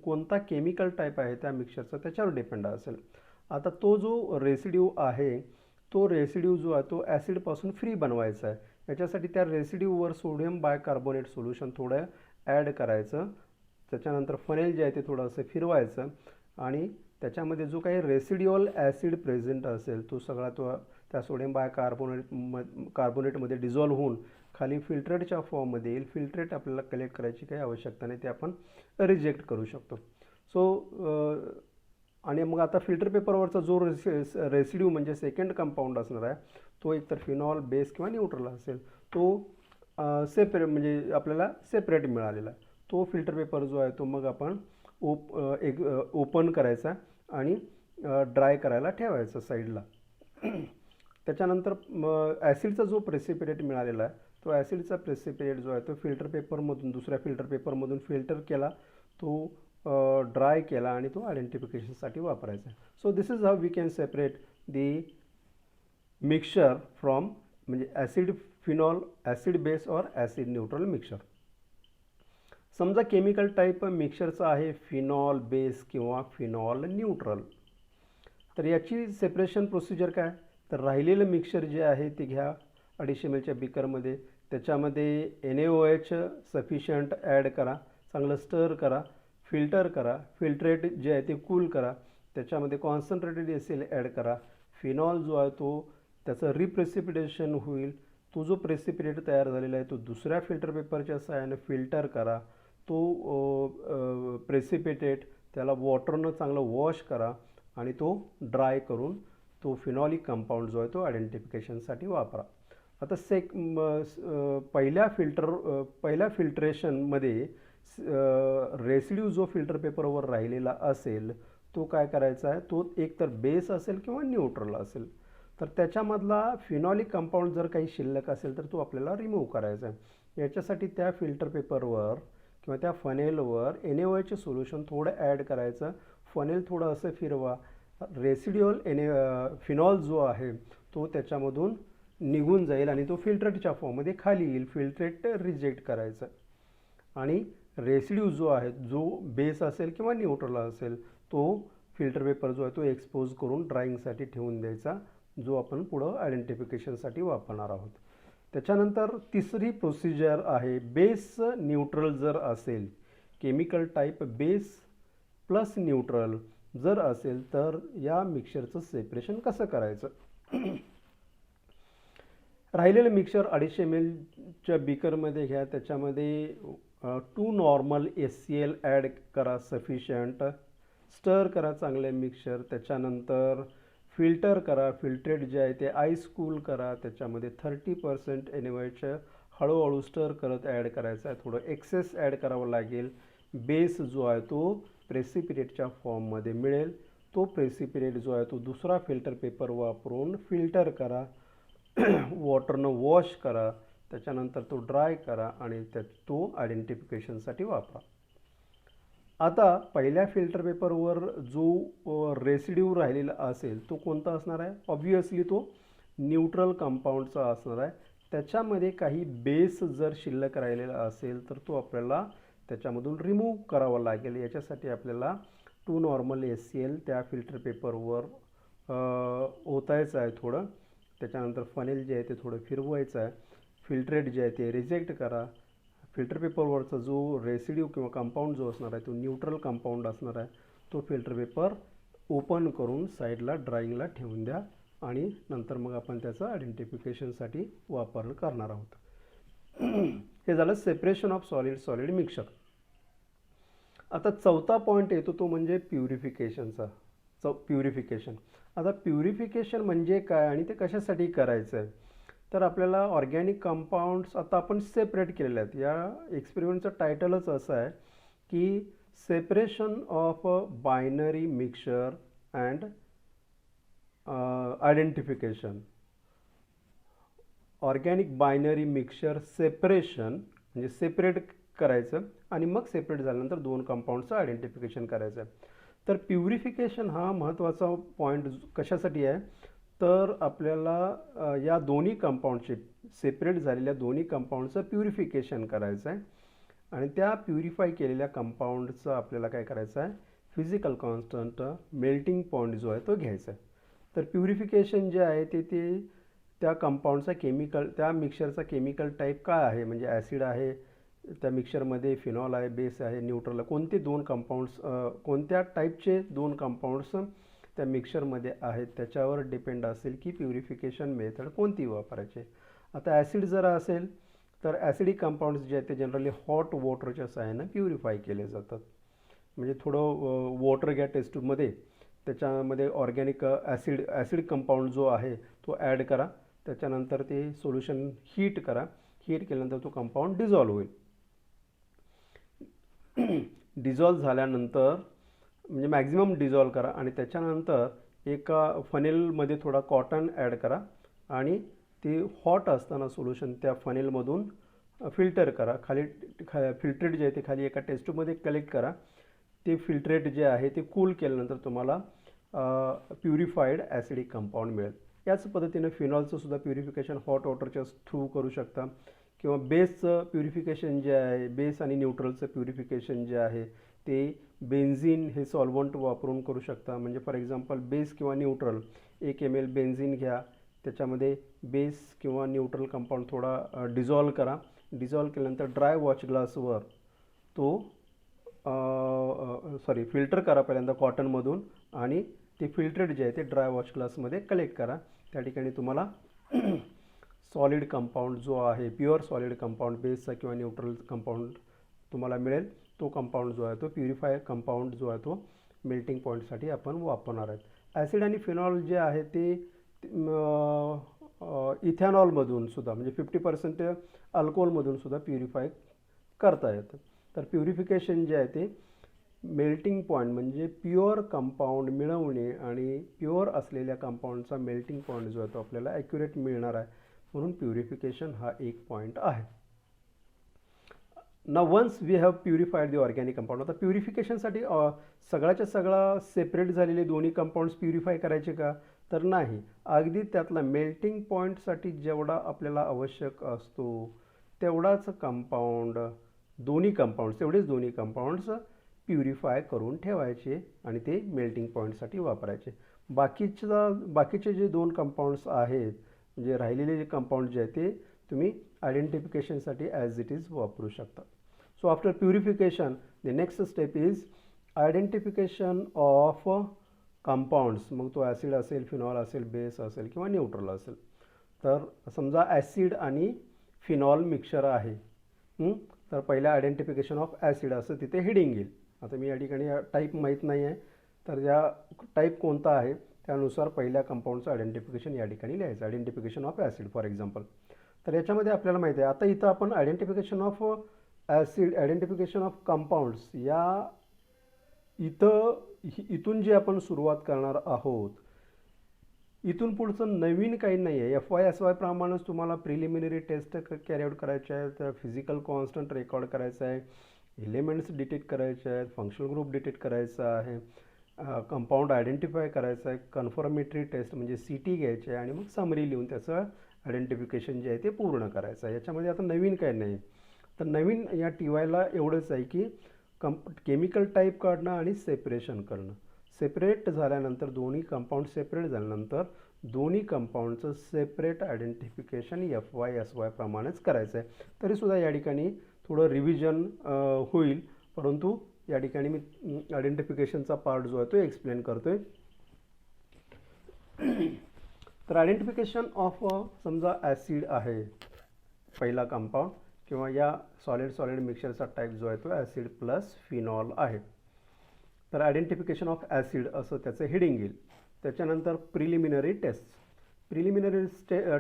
कोणता केमिकल टाईप आहे त्या मिक्सरचा त्याच्यावर डिपेंड असेल. आता तो जो रेसिड्यू आहे तो रेसिड्यू जो आहे तो ॲसिडपासून फ्री बनवायचा आहे. याच्यासाठी त्या रेसिड्यूवर सोडियम बायकार्बोनेट सोल्युशन थोडं ॲड करायचं. त्याच्यानंतर फनेल जे आहे ते थोडंसं फिरवायचं आणि त्याच्यामध्ये जो काही रेसिड्युअल ॲसिड प्रेझेंट असेल तो सगळा त्या सोडियम कार्बोनेटमध्ये डिझॉल्व्ह होऊन खाली फिल्ट्रेटच्या फॉर्ममध्ये येईल. फिल्ट्रेट आपल्याला कलेक्ट करायची काही आवश्यकता नाही, ते आपण रिजेक्ट करू शकतो. आणि मग आता फिल्टर पेपरवरचा जो रेसिड्यू म्हणजे सेकंड कंपाऊंड असणार आहे तो एकतर फिनॉल, बेस किंवा न्यूट्रल असेल. तो सेपरेट म्हणजे आपल्याला सेपरेट मिळालेला आहे. तो फिल्टर पेपर जो आहे तो मग आपण ओपन करायचा आणि ड्राय करायला ठेवायचा साईडला. त्याच्यानंतर ॲसिडचा जो प्रेसिपिटेट मिळालेला आहे तो ॲसिडचा प्रेसिपिटेट जो आहे तो फिल्टर पेपरमधून दुसऱ्या फिल्टर पेपरमधून फिल्टर केला, तो ड्राय केला आणि तो आयडेंटिफिकेशनसाठी वापरायचा. So this is how we can separate the mixture from म्हणजे acid phenol, acid base or acid neutral mixture. समजा केमिकल टाईप मिक्सचरचा आहे फिनॉल बेस किंवा फिनॉल न्यूट्रल. तर याची सेपरेशन प्रोसिजर काय, तर राहिलेलं मिक्सचर जे आहे ते घ्या 250 ml च्या बिकरमध्ये. त्याच्यामध्ये NaOH सफिशियंट ॲड करा, चांगलं स्टर करा, फिल्टर करा, फिल्ट्रेट जे आहे ते कूल करा. त्याच्यामध्ये कॉन्सन्ट्रेटेड एसिड ॲड करा. फिनॉल जो आहे तो त्याचं रिप्रेसिपिटेशन होईल. तो जो प्रेसिपिटेट तयार झालेला आहे तो दुसऱ्या फिल्टर पेपरच्या सहाय्याने फिल्टर करा. तो प्रेसिपिटेट त्याला वॉटरनं चांगलं वॉश करा आणि तो ड्राय करून तो फिनॉलिक कंपाऊंड जो आहे तो आयडेंटिफिकेशनसाठी वापरा. आता पहिल्या फिल्ट्रेशनमध्ये रेसिड्यू जो फिल्टर पेपरवर राहिलेला असेल तो काय करायचा आहे, तो एकतर बेस असेल किंवा न्यूट्रल असेल. तर त्याच्यामधला फिनॉलिक कंपाऊंड जर काही शिल्लक असेल तर तो आपल्याला रिमूव्ह करायचा आहे. याच्यासाठी त्या फिल्टर पेपरवर किंवा त्या फनेलवर NaOH सोल्युशन थोडं ॲड करायचं. फनेल थोडं असं फिरवा, रेसिड्युअल फिनॉल जो आहे तो त्याच्यामधून निघून जाईल आणि तो फिल्ट्रेटच्या फॉर्ममध्ये खाली येईल. फिल्ट्रेट रिजेक्ट करायचं आणि रेसिड्यू जो आहे जो बेस असेल किंवा न्यूट्रल असेल तो फिल्टर पेपर जो आहे तो एक्सपोज करून ड्राईंगसाठी ठेवून द्यायचा, जो आपण पुढं आयडेंटिफिकेशनसाठी वापरणार आहोत. त्याच्यानंतर तिसरी प्रोसिजर आहे बेस न्यूट्रल जर असेल, chemical type base plus neutral जर असेल तर या मिक्सचरचं सेपरेशन कसं करायचं. राहिलेलं मिक्सचर 250 ml च्या बिकरमध्ये घ्या. त्याच्यामध्ये 2 नॉर्मल HCl ॲड करा सफिशियंट. स्टर करा चांगले मिक्सचर. त्याच्यानंतर फिल्टर करा. फिल्ट्रेट जे आहे ते आईस कूल करा. त्याच्यामध्ये 30% NaOH हळूहळू स्टर करत ॲड करायचं आहे. थोडं एक्सेस ॲड करावं लागेल. बेस जो आहे तो प्रेसिपिटेटच्या फॉर्ममध्ये मिळेल. तो प्रेसिपिटेट जो आहे तो दुसरा फिल्टर पेपर वापरून फिल्टर करा, वॉटरनं वॉश करा. त्याच्यानंतर तो ड्राय करा आणि तो आयडेंटिफिकेशनसाठी वापरा. आता पहिल्या फिल्टर पेपरवर जो रेसिड्यू राहिलेला असेल तो कोणता असणार आहे, ऑब्व्हियसली तो न्यूट्रल कंपाऊंडचा असणार आहे. त्याच्यामध्ये काही बेस जर शिल्लक राहिलेला असेल तर तो आपल्याला त्याच्यामधून रिमूव्ह करावा लागेल. याच्यासाठी आपल्याला 2 नॉर्मल HCl त्या फिल्टर पेपरवर ओतायचं आहे थोडं. त्याच्यानंतर फनेल जे आहे ते थोडं फिरवायचं आहे. फिल्ट्रेट जे आहे ते रिजेक्ट करा. फिल्टर पेपरवरचा जो रेसिड्यू किंवा कंपाऊंड जो असणार आहे तो न्यूट्रल कंपाऊंड असणार आहे. तो फिल्टर पेपर ओपन करून साईडला ड्राईंगला ठेवून द्या आणि नंतर मग आपण त्याचं आयडेंटिफिकेशनसाठी वापर करणार आहोत. हे झालं सेपरेशन ऑफ सॉलिड मिक्सचर. आता चौथा पॉईंट येतो तो म्हणजे प्युरिफिकेशनचा. प्युरिफिकेशन. आता प्युरिफिकेशन म्हणजे काय आणि ते कशासाठी करायचं आहे, तर आपल्याला ऑर्गॅनिक कंपाऊंड्स आता आपण सेपरेट केलेले आहेत. या एक्सपेरिमेंटचं टायटलच असं आहे की separation of binary mixture and identification. Organic binary mixture separation म्हणजे सेपरेट करायचं आणि मग सेपरेट झाल्यानंतर 2 कंपाऊंडचं आयडेंटिफिकेशन करायचं आहे. तर प्युरिफिकेशन हा महत्त्वाचा पॉईंट कशासाठी आहे, तर आपल्याला या दोन्ही कंपाऊंडचे सेपरेट झालेल्या दोन्ही कंपाऊंडचं प्युरिफिकेशन करायचं आहे. आणि त्या प्युरिफाय केलेल्या कंपाऊंडचं आपल्याला काय करायचं आहे, फिजिकल कॉन्स्टंट मेल्टिंग पॉईंट जो आहे तो घ्यायचा आहे. तर प्युरिफिकेशन जे आहे ते त्या कंपाऊंडचा केमिकल, त्या मिक्सरचा केमिकल टाईप काय आहे, म्हणजे ॲसिड आहे त्या मिक्सरमध्ये, फिनॉल आहे, बेस आहे, न्यूट्रल आहे, कोणते दोन कंपाऊंड्स, कोणत्या टाईपचे दोन कंपाऊंड्स त्या मिक्सरमध्ये आहेत त्याच्यावर डिपेंड असेल की प्युरिफिकेशन मेथड कोणती वापरायची. आता ॲसिड जर असेल तर ॲसिडिक कंपाऊंड्स जे आहेत ते जनरली हॉट वॉटरच्या सहाय्यानं प्युरिफाय केले जातात. म्हणजे थोडं वॉटर घ्या टेस्टमध्ये, त्याच्यामध्ये ऑर्गॅनिक ॲसिड कंपाऊंड जो आहे तो ॲड करा, त्याच्यानंतर ते सोल्युशन हीट करा, हीट केल्यानंतर तो कंपाऊंड डिझॉल्व होईल. डिझॉल्व झाल्यानंतर म्हणजे मॅक्झिमम डिझॉल्व करा आणि त्याच्यानंतर एका फनेलमध्ये थोडा कॉटन ॲड करा आणि ते हॉट असताना सोल्युशन त्या फनेलमधून फिल्टर करा. फिल्ट्रेट जे आहे ते खाली एका टेस्टमध्ये कलेक्ट करा. ते फिल्ट्रेट जे आहे ते कूल केल्यानंतर तुम्हाला प्युरिफाईड ॲसिडिक कंपाऊंड मिळेल. याच पद्धतीने फिनॉलचं सुद्धा प्युरिफिकेशन हॉट वॉटरच्या थ्रू करू शकता, किंवा बेसचं प्युरिफिकेशन जे आहे, बेस आणि न्यूट्रलचं प्युरिफिकेशन जे आहे ते बेन्झिन हे सॉल्वंट वापरून करू शकता. म्हणजे फॉर एक्झाम्पल बेस किंवा न्यूट्रल 1 ml बेन्झिन घ्या, त्याच्यामध्ये बेस किंवा न्यूट्रल कंपाऊंड थोडा डिझॉल्व करा. डिझॉल्व केल्यानंतर ड्राय वॉच ग्लासवर तो फिल्टर करा पहिल्यांदा कॉटनमधून, आणि ते फिल्ट्रेट जे आहे ते ड्राय वॉश ग्लासमध्ये कलेक्ट करा. त्या ठिकाणी तुम्हाला सॉलिड कंपाऊंड जो आहे, प्युअर सॉलिड कंपाऊंड बेसचा किंवा न्यूट्रल कंपाऊंड तुम्हाला मिळेल. तो कंपाऊंड जो आहे तो प्युरिफाय कंपाऊंड जो आहे तो मेल्टिंग पॉईंटसाठी आपण वापरणार आहेत. ॲसिड आणि फिनॉल जे आहे ते इथॅनॉलमधून सुद्धा, म्हणजे 50% अल्कोहोलमधून सुद्धा प्युरिफाय करता येतं. तर प्युरिफिकेशन जे आहे ते मेल्टिंग पॉईंट म्हणजे प्युअर कंपाऊंड मिळवणे आणि प्युअर असलेल्या कंपाऊंडचा मेल्टिंग पॉईंट जो आहे तो आपल्याला ॲक्युरेट मिळणार आहे, म्हणून प्युरिफिकेशन हा एक पॉईंट आहे. नाव once we have purified the organic compound. आता प्युरिफिकेशनसाठी सगळ्याच्या सगळा सेपरेट झालेले दोन्ही कंपाऊंड्स प्युरिफाय करायचे का, तर नाही. अगदी त्यातला मेल्टिंग पॉईंटसाठी जेवढा आपल्याला आवश्यक असतो तेवढाच कंपाऊंड, तेवढेच दोन्ही कंपाऊंड्स प्युरिफाय करून ठेवायचे आणि ते मेल्टिंग पॉईंटसाठी वापरायचे. बाकीचे जे दोन कंपाऊंड्स आहेत, म्हणजे राहिलेले जे कंपाऊंड जे आहेत ते तुम्ही आयडेंटिफिकेशनसाठी ॲज इट इज वापरू शकता. So after purification the next step is identification of compounds. मग तो ॲसिड असेल, फिनॉल असेल, बेस असेल किंवा न्यूट्रल असेल. तर समजा ॲसिड आणि फिनॉल मिक्सचर आहे, तर पहिल्या आयडेंटिफिकेशन ऑफ ॲसिड असं तिथे हेडिंग येईल. आता मी या ठिकाणी टाईप माहीत नाही आहे, तर या टाईप कोणता आहे त्यानुसार पहिल्या कंपाऊंडचं आयडेंटिफिकेशन या ठिकाणी लिहायचं. Identification of acid for example. तर याच्यामध्ये आपल्याला माहिती आहे, आता इथं आपण identification of acid, identification of compounds, इथून जे आपण सुरुवात करणार आहोत, इथून पुढचं नवीन काही नाही आहे. FY प्रमाणेच तुम्हाला प्रिलिमिनरी टेस्ट कॅरी आउट करायचे आहेत, फिजिकल कॉन्स्टंट रेकॉर्ड करायचं आहे, एलिमेंट्स डिटेक्ट करायचे आहेत, फंक्शनल ग्रुप डिटेक्ट करायचा आहे, कंपाऊंड आयडेंटिफाय करायचं आहे, कन्फर्मेटरी टेस्ट म्हणजे CT घ्यायचे आहे, आणि मग समरी लिहून त्याचं आयडेंटिफिकेशन जे आहे ते पूर्ण करायचं आहे. याच्यामध्ये आता नवीन काही नाही. तर नवीन या TYला एवढंच आहे की केमिकल टाईप काढणं आणि सेपरेशन करणं. सेपरेट झाल्यानंतर, दोन्ही कंपाऊंड सेपरेट झाल्यानंतर दोन्ही कंपाऊंडचं सेपरेट आयडेंटिफिकेशन FY प्रमाणेच करायचं आहे. तरीसुद्धा या ठिकाणी थोडं रिव्हिजन होईल, परंतु या ठिकाणी मी आयडेंटिफिकेशनचा पार्ट जो आहे तो एक्सप्लेन करतो आहे. तर आयडेंटिफिकेशन ऑफ समजा ॲसिड आहे पहिला कंपाऊंड, किंवा या सॉलिड मिक्सचरचा टाईप जो आहे तो ॲसिड प्लस फिनॉल आहे. तर आयडेंटिफिकेशन ऑफ ॲसिड असं त्याचं हेडिंग येईल. त्याच्यानंतर प्रिलिमिनरी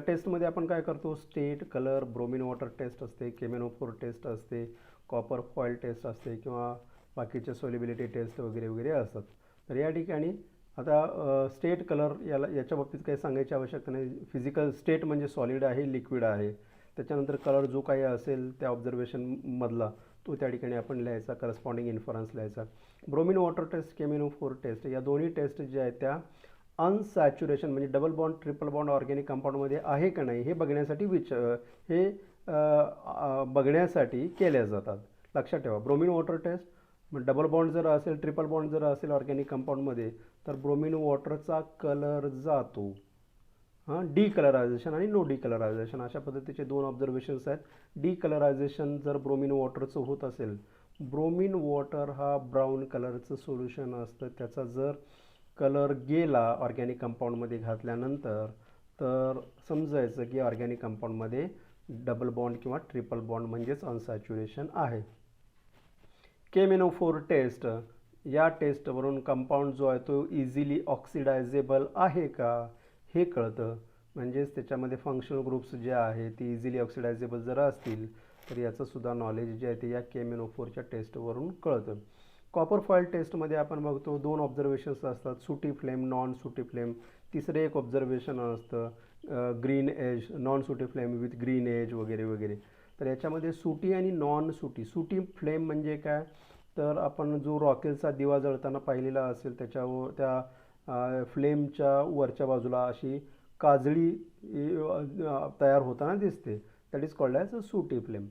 टेस्टमध्ये आपण काय करतो, state, colour, bromine water test असते, केमेनोफोर टेस्ट असते, कॉपर फॉईल टेस्ट असते, किंवा बाकीचे सोल्युबिलिटी टेस्ट वगैरे वगैरे असतात. तर या ठिकाणी आता स्टेट, कलर याच्या बाबतीत काही सांगायची आवश्यकता नाही. फिजिकल स्टेट म्हणजे सॉलिड आहे, लिक्विड आहे. त्याच्यानंतर कलर जो काही असेल त्या ऑब्झर्वेशनमधला तो त्या ठिकाणी आपण लिहायचा, करस्पॉन्डिंग इन्फरन्स लिहायचा. ब्रोमिन वॉटर टेस्ट, केमेनोफोर टेस्ट, या दोन्ही टेस्ट ज्या आहेत त्या अनसॅच्युरेशन म्हणजे double bond, triple bond organic कंपाऊंडमध्ये आहे का नाही हे बघण्यासाठी बघण्यासाठी केल्या जातात. लक्षात ठेवा, ब्रोमीन वॉटर टेस्ट मग डबल बॉन्ड जर असेल, ट्रिपल बॉन्ड जर असेल ऑर्गॅनिक कंपाऊंडमध्ये, तर ब्रोमीन वॉटरचा कलर जातो. डिकलरायझेशन आणि नो डिकलरायझेशन अशा पद्धतीचे दोन ऑब्झर्वेशन्स आहेत. डिकलरायझेशन जर ब्रोमीन वॉटरचं होत असेल, ब्रोमीन वॉटर हा ब्राऊन कलरचं सोल्युशन असतं, त्याचा जर कलर गेला ऑर्गॅनिक कंपाऊंडमध्ये घातल्यानंतर, तर समजायचं की ऑर्गॅनिक कंपाऊंडमध्ये डबल बॉन्ड किंवा ट्रिपल बॉन्ड म्हणजेच अनसॅच्युरेशन आहे. KMnO4 टेस्ट, या टेस्टवरून कंपाऊंड जो आहे तो इझिली ऑक्सिडायझेबल आहे का हे कळतं. म्हणजेच त्याच्यामध्ये फंक्शनल ग्रुप्स जे आहे ते इझिली ऑक्सिडायझेबल जर असतील तर याचंसुद्धा नॉलेज जे आहे ते या KMnO4च्या टेस्टवरून कळतं. कॉपर फॉईल टेस्टमध्ये आपण बघतो दोन ऑब्झर्वेशन्स असतात, सुटी फ्लेम, नॉन सुटी फ्लेम. तिसरे एक ऑब्झर्वेशन असतं green edge, non sooty flame with green edge वगैरे वगैरे. तर याच्यामध्ये सुटी आणि नॉन सुटी. सुटी फ्लेम म्हणजे काय, तर आपण जो रॉकेलचा दिवा जळताना पाहिलेला असेल त्याच्यावर त्या फ्लेमच्या वरच्या बाजूला अशी काजळी तयार होताना दिसते, that is called as a सुटी फ्लेम.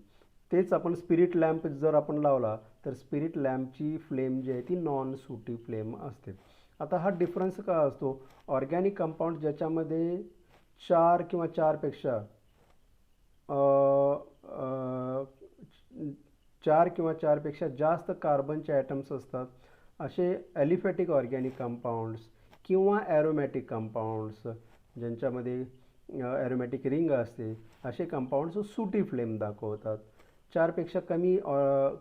तेच आपण स्पिरिट लॅम्प जर आपण लावला तर स्पिरिट लॅम्पची फ्लेम जी आहे ती नॉन सुटी फ्लेम असते. आता हा डिफरन्स का असतो, ऑर्गॅनिक कंपाऊंड ज्याच्यामध्ये 4 किंवा 4पेक्षा 4 किंवा 4पेक्षा जास्त कार्बनचे ॲटम्स असतात असे ॲलिफॅटिक ऑर्गॅनिक कंपाऊंड्स किंवा ॲरोमॅटिक कंपाऊंड्स ज्यांच्यामध्ये ॲरोमॅटिक रिंग असते, असे कंपाऊंड्स सुटी फ्लेम दाखवतात. 4पेक्षा कमी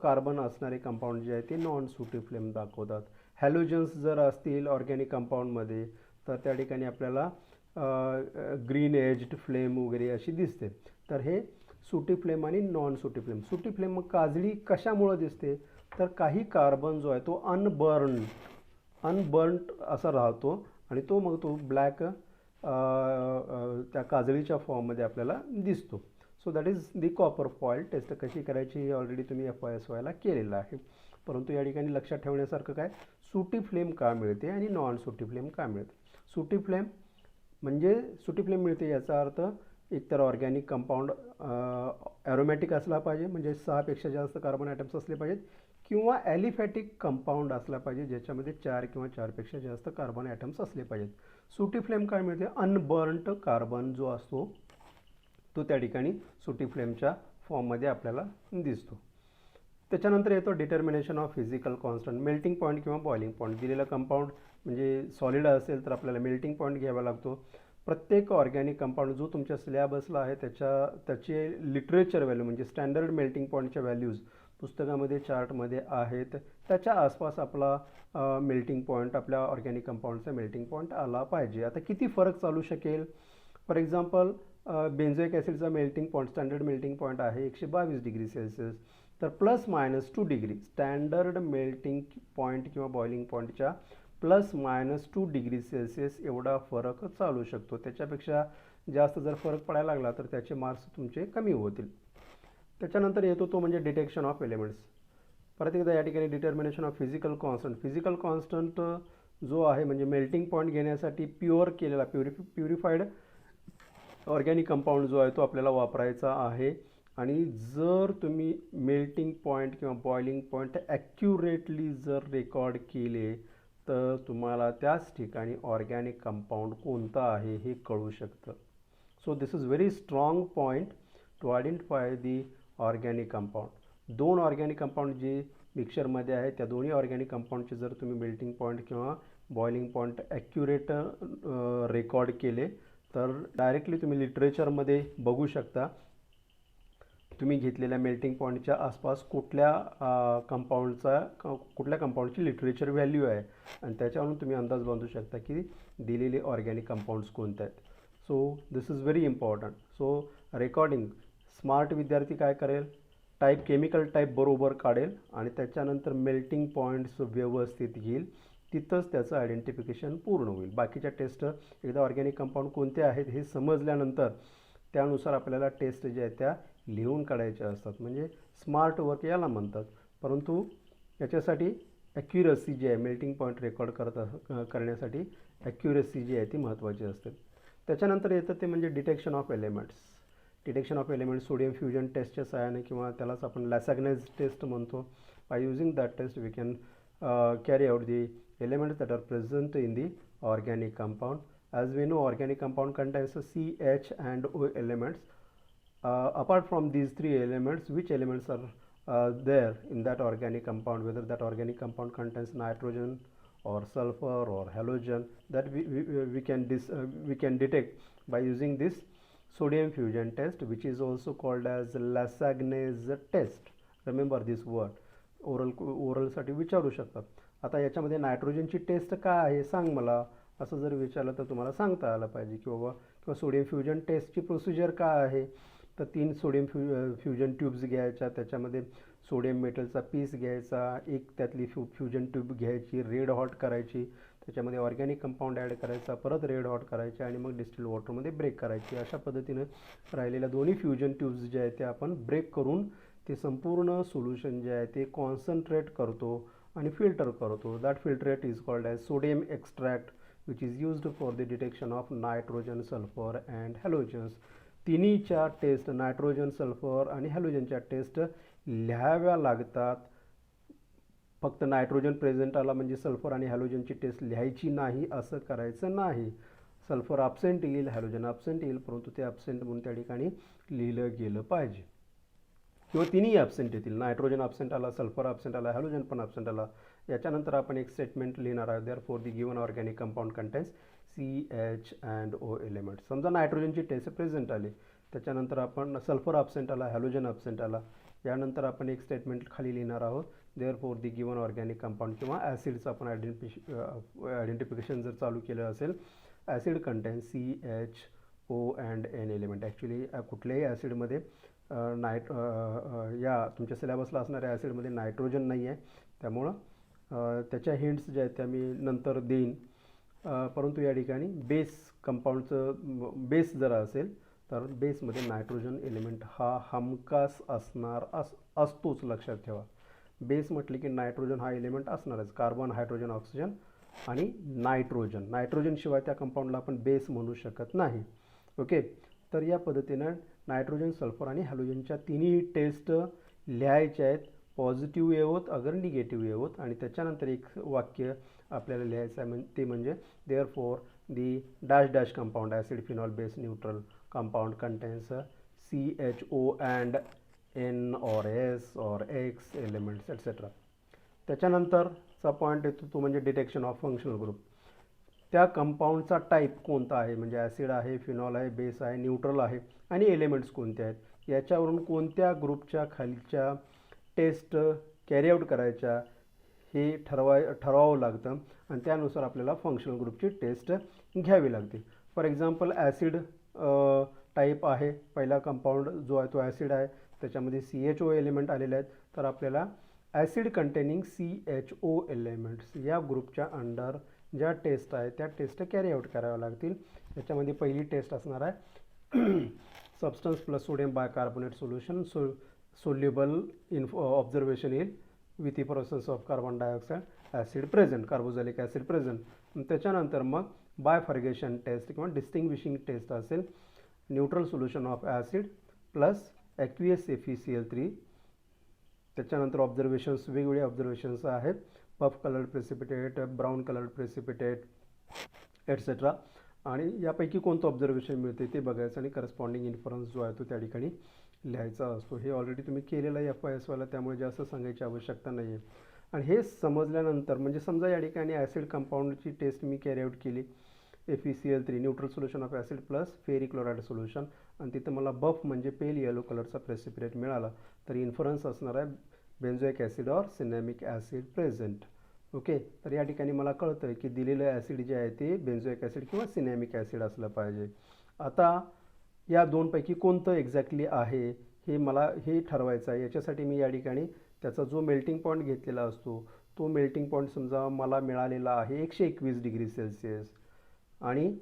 कार्बन असणारे कंपाऊंड जे आहे ते नॉन सुटी फ्लेम दाखवतात. हॅलोजन्स जर असतील ऑर्गॅनिक कंपाऊंडमध्ये तर त्या ठिकाणी आपल्याला ग्रीन एज्ड फ्लेम वगैरे अशी दिसते. तर हे सुटी फ्लेम आणि नॉन सुटी फ्लेम. सुटी फ्लेम मग काजळी कशामुळं दिसते, तर काही कार्बन जो आहे तो अनबर्न्ड असा राहतो आणि तो मग तो ब्लॅक त्या काजळीच्या फॉर्ममध्ये आपल्याला दिसतो. So that is the copper foil test. कशी करायची ही ऑलरेडी तुम्ही FYSYला केलेलं आहे, परंतु या ठिकाणी लक्षात ठेवण्यासारखं काय, सुटी फ्लेम का मिळते आणि नॉन सुटी फ्लेम का मिळते. सुटी फ्लेम म्हणजे सुटी फ्लेम मिळते याचा अर्थ एकतर ऑर्गॅनिक कंपाऊंड ॲरोमॅटिक असला पाहिजे, म्हणजे 6पेक्षा जास्त कार्बन ॲटम्स असले पाहिजेत, किंवा ॲलिफॅटिक कंपाऊंड असला पाहिजे ज्याच्यामध्ये 4 किंवा 4पेक्षा जास्त कार्बन ॲटम्स असले पाहिजेत. सुटी फ्लेम काय मिळते, अनबर्न्ड कार्बन जो असतो तो त्या ठिकाणी सुटी फ्लेमच्या फॉर्ममध्ये आपल्याला दिसतो. त्याच्यानंतर येतो determination of physical constant. Melting point किंवा बॉइलिंग पॉईंट. दिलेलं कंपाऊंड म्हणजे सॉलिड असेल तर आपल्याला मेल्टिंग पॉईंट घ्यावा लागतो. प्रत्येक ऑर्गॅनिक कंपाऊंड जो तुमच्या सिलेबसला आहे त्याचे लिटरेचर व्हॅल्यू म्हणजे स्टँडर्ड मेल्टिंग पॉईंटच्या व्हॅल्यूज पुस्तकामध्ये चार्टमध्ये आहेत, त्याच्या आसपास आपला मेल्टिंग पॉईंट, आपल्या ऑर्गॅनिक कंपाऊंडचा मेल्टिंग पॉईंट आला पाहिजे. आता किती फरक चालू शकेल, फॉर एक्झाम्पल बेन्झोइक ॲसिडचा melting point, standard melting point आहे 122 डिग्री सेल्सिअस, तर ±2 डिग्री स्टँडर्ड मेल्टिंग पॉईंट किंवा बॉइलिंग पॉईंटच्या ±2 डिग्री सेल्सिअस एवढा फरक चालू शकतो. त्याच्यापेक्षा जास्त जर फरक पडायला लागला तर त्याचे मार्क्स तुमचे कमी होतील. त्याच्यानंतर येतो तो म्हणजे डिटेक्शन ऑफ एलिमेंट्स. परत एकदा या ठिकाणी determination of physical constant. Physical constant जो आहे म्हणजे मेल्टिंग पॉईंट घेण्यासाठी प्युअर केलेला प्युरिफाईड ऑर्गॅनिक कंपाऊंड जो आहे तो आपल्याला वापरायचा आहे. आणि जर तुम्ही मेल्टिंग पॉईंट किंवा बॉइलिंग पॉईंट ॲक्युरेटली जर रेकॉर्ड केले तर तुम्हाला त्याच ठिकाणी ऑर्गॅनिक कंपाऊंड कोणता आहे हे कळू शकतं. So this is very strong point two identify the organic compound. 2 organic compound जे मिक्सचरमध्ये आहे त्या दोन्ही ऑर्गॅनिक कंपाऊंडचे जर तुम्ही मेल्टिंग पॉईंट किंवा बॉइलिंग पॉईंट ॲक्युरेट रेकॉर्ड केले तर डायरेक्टली तुम्ही लिटरेचरमध्ये बघू शकता तुम्ही घेतलेल्या मेल्टिंग पॉईंटच्या आसपास कुठल्या कंपाऊंडची लिटरेचर व्हॅल्यू आहे आणि त्याच्यावरून तुम्ही अंदाज बांधू शकता की दिलेले ऑर्गॅनिक कंपाऊंड्स कोणते आहेत. So this is very important. So recording smart विद्यार्थी काय करेल, केमिकल टाईप बरोबर काढेल आणि त्याच्यानंतर मेल्टिंग पॉईंट्स व्यवस्थित घेईल, तिथंच त्याचं आयडेंटिफिकेशन पूर्ण होईल. बाकीच्या टेस्ट एकदा ऑर्गॅनिक कंपाऊंड कोणते आहेत हे समजल्यानंतर त्यानुसार आपल्याला टेस्ट ज्या आहेत त्या लिहून काढायच्या असतात, म्हणजे स्मार्ट वर्क याला म्हणतात. परंतु याच्यासाठी ॲक्युरसी जी आहे मेल्टिंग पॉईंट रेकॉर्ड करण्यासाठी ॲक्युरसी जी आहे ती महत्त्वाची असते. त्याच्यानंतर येतं ते म्हणजे detection of elements. Detection of element sodium fusion टेस्टच्या सहाय्याने किंवा त्यालाच आपण लॅसाग्नेज टेस्ट म्हणतो. By using that test we can carry out the elements that are present in the organic compound. As we know, organic compound contains C, H and O elements. Apart from these three elements, which elements are there in that organic compound, whether that organic compound contains nitrogen or sulfur or halogen, that we can detect by using this sodium fusion test, which is also called as Lessagnez test. Remember this word. ओरलसाठी विचारू शकतात. आता याच्यामध्ये नायट्रोजनची टेस्ट काय आहे सांग मला, असं जर विचारलं तर तुम्हाला सांगता आलं पाहिजे किंवा सोडियम फ्युजन टेस्टची प्रोसिजर काय आहे. तर 3 सोडियम फ्युजन ट्यूब्स घ्यायच्या, त्याच्यामध्ये सोडियम मेटलचा पीस घ्यायचा, एक त्यातली फ्युजन ट्यूब घ्यायची, रेड हॉट करायची, त्याच्यामध्ये ऑर्गॅनिक कंपाऊंड ॲड करायचा, परत रेड हॉट करायचे आणि मग डिस्टिल वॉटरमध्ये ब्रेक करायची. अशा पद्धतीनं राहिलेल्या दोन्ही फ्युजन ट्यूब्स जे आहेत ते आपण ब्रेक करून ते संपूर्ण सोल्युशन जे आहे ते कॉन्सन्ट्रेट करतो आणि फिल्टर करतो. That filtrate is called as sodium extract which is used for the detection of nitrogen, sulphur and halogens. तिन्हीच्या टेस्ट, नायट्रोजन, सल्फर आणि हॅलोजनच्या टेस्ट लिहाव्या लागतात. फक्त नायट्रोजन प्रेझेंट आला म्हणजे सल्फर आणि हॅलोजनची टेस्ट लिहायची नाही असं करायचं नाही. सल्फर ॲब्सेंट येईल, हॅलोजन ॲब्सेंट येईल, परंतु ते ॲब्सेंट म्हणून त्या ठिकाणी लिहिलं गेलं पाहिजे. किंवा तिन्ही ॲब्सेंट येतील, नायट्रोजन ॲब्सेंट आला, सल्फर ॲब्सेंट आला, हॅलोजन पण ॲब्सेंट आला. याच्यानंतर आपण एक स्टेटमेंट लिहिणार आहोत. Therefore the given organic compound contains C, H and O element. समजा नायट्रोजनची टेस्ट प्रेझेंट आली, त्याच्यानंतर आपण सल्फर ॲब्सेंट आला, हॅलोजन ॲब्सेंट आला. यानंतर आपण एक स्टेटमेंट खाली लिहिणार आहोत. Therefore the given organic compound किंवा ॲसिडचं आपण आयडेंटिफिकेशन जर चालू केलं असेल, acid contains C, H, O and an element. Actually कुठल्याही ॲसिडमध्ये या तुमच्या सिलेबसला असणाऱ्या ॲसिडमध्ये नायट्रोजन नाही आहे, त्यामुळं त्याच्या हिंट्स ज्या आहेत त्या मी नंतर देईन. परंतु या ठिकाणी बेस कंपाऊंडचं बेस जर असेल तर बेसमध्ये नायट्रोजन एलिमेंट हा हमखास असतोच, लक्षात ठेवा. बेस म्हटले की नायट्रोजन हा एलिमेंट असणारच. कार्बन, हायड्रोजन, ऑक्सिजन आणि नायट्रोजन. नायट्रोजनशिवाय त्या कंपाऊंडला आपण बेस म्हणू शकत नाही. ओके, तर या पद्धतीनं नायट्रोजन, सल्फर आणि हॅलोजनच्या तिन्ही टेस्ट लिहायच्या आहेत. पॉझिटिव्ह येवोत अगर निगेटिव्ह येवोत. आणि त्याच्यानंतर एक वाक्य आपल्याला लिहायचं आहे, ते म्हणजे therefore the dash dash compound acid phenol base neutral compound contains CHO and N or S or X elements etcetera. त्याच्यानंतरचा पॉईंट येतो तो म्हणजे डिटेक्शन ऑफ फंक्शनल ग्रुप. त्या कंपाऊंडचा टाईप कोणता आहे, म्हणजे ॲसिड आहे, फिनॉल आहे, बेस आहे, न्यूट्रल आहे आणि एलिमेंट्स कोणते आहेत, याच्यावरून कोणत्या ग्रुपच्या खालच्या टेस्ट कॅरी आऊट करायच्या हे ठरवावं लागतं आणि त्यानुसार आपल्याला फंक्शनल ग्रुपची टेस्ट घ्यावी लागते. फॉर एक्झाम्पल ॲसिड टाईप आहे, पहिला कंपाऊंड जो आहे तो ॲसिड आहे, त्याच्यामध्ये CHO एलिमेंट आलेले आहेत, तर आपल्याला ॲसिड कंटेनिंग CHO एलिमेंट्स या ग्रुपच्या अंडर ज्या टेस्ट आहे त्या टेस्ट कॅरी आऊट कराव्या लागतील. याच्यामध्ये पहिली टेस्ट असणार आहे substance plus sodium bicarbonate solution soluble in observation in with the process of carbon dioxide acid present, carboxylic acid present. त्याच्यानंतर मग बायफर्गेशन टेस्ट किंवा डिस्टिंग्विशिंग टेस्ट असेल, neutral solution of acid plus aqueous FeCl3. त्याच्यानंतर ऑब्झर्वेशन्स, वेगवेगळे ऑब्झर्वेशन्स आहेत, buff coloured precipitate, brown coloured precipitate etcetera. आणि यापैकी कोणतं ऑब्झर्वेशन मिळते ते बघायचं आणि करस्पॉन्डिंग इन्फरन्स जो आहे तो त्या ठिकाणी लिहायचा असतो. हे ऑलरेडी तुम्ही केलेलं आहे FYSवाला, त्यामुळे जास्त सांगायची आवश्यकता नाही आहे. आणि हे समजल्यानंतर म्हणजे समजा या ठिकाणी ॲसिड कंपाऊंडची टेस्ट मी कॅरी आऊट केली, FeCl3 neutral solution of acid plus ferric chloride solution, आणि तिथं मला बफ म्हणजे पेल येलो कलरचा प्रेसिपिटेट मिळाला, तर इन्फरन्स असणार आहे बेन्झोइक ॲसिड और सिनेमिक ॲसिड प्रेझेंट. ओके, तर या ठिकाणी मला कळतं आहे की दिलेलं ॲसिड जे आहे ते बेन्झोइक ॲसिड किंवा सिनेमिक ॲसिड असलं पाहिजे. आता या दोनपैकी कोणतं एक्झॅक्टली आहे हे ठरवायचं आहे. याच्यासाठी मी या ठिकाणी त्याचा जो मेल्टिंग पॉईंट घेतलेला असतो तो मेल्टिंग पॉईंट समजा मला मिळालेला आहे 121 डिग्री सेल्सिअस. आणि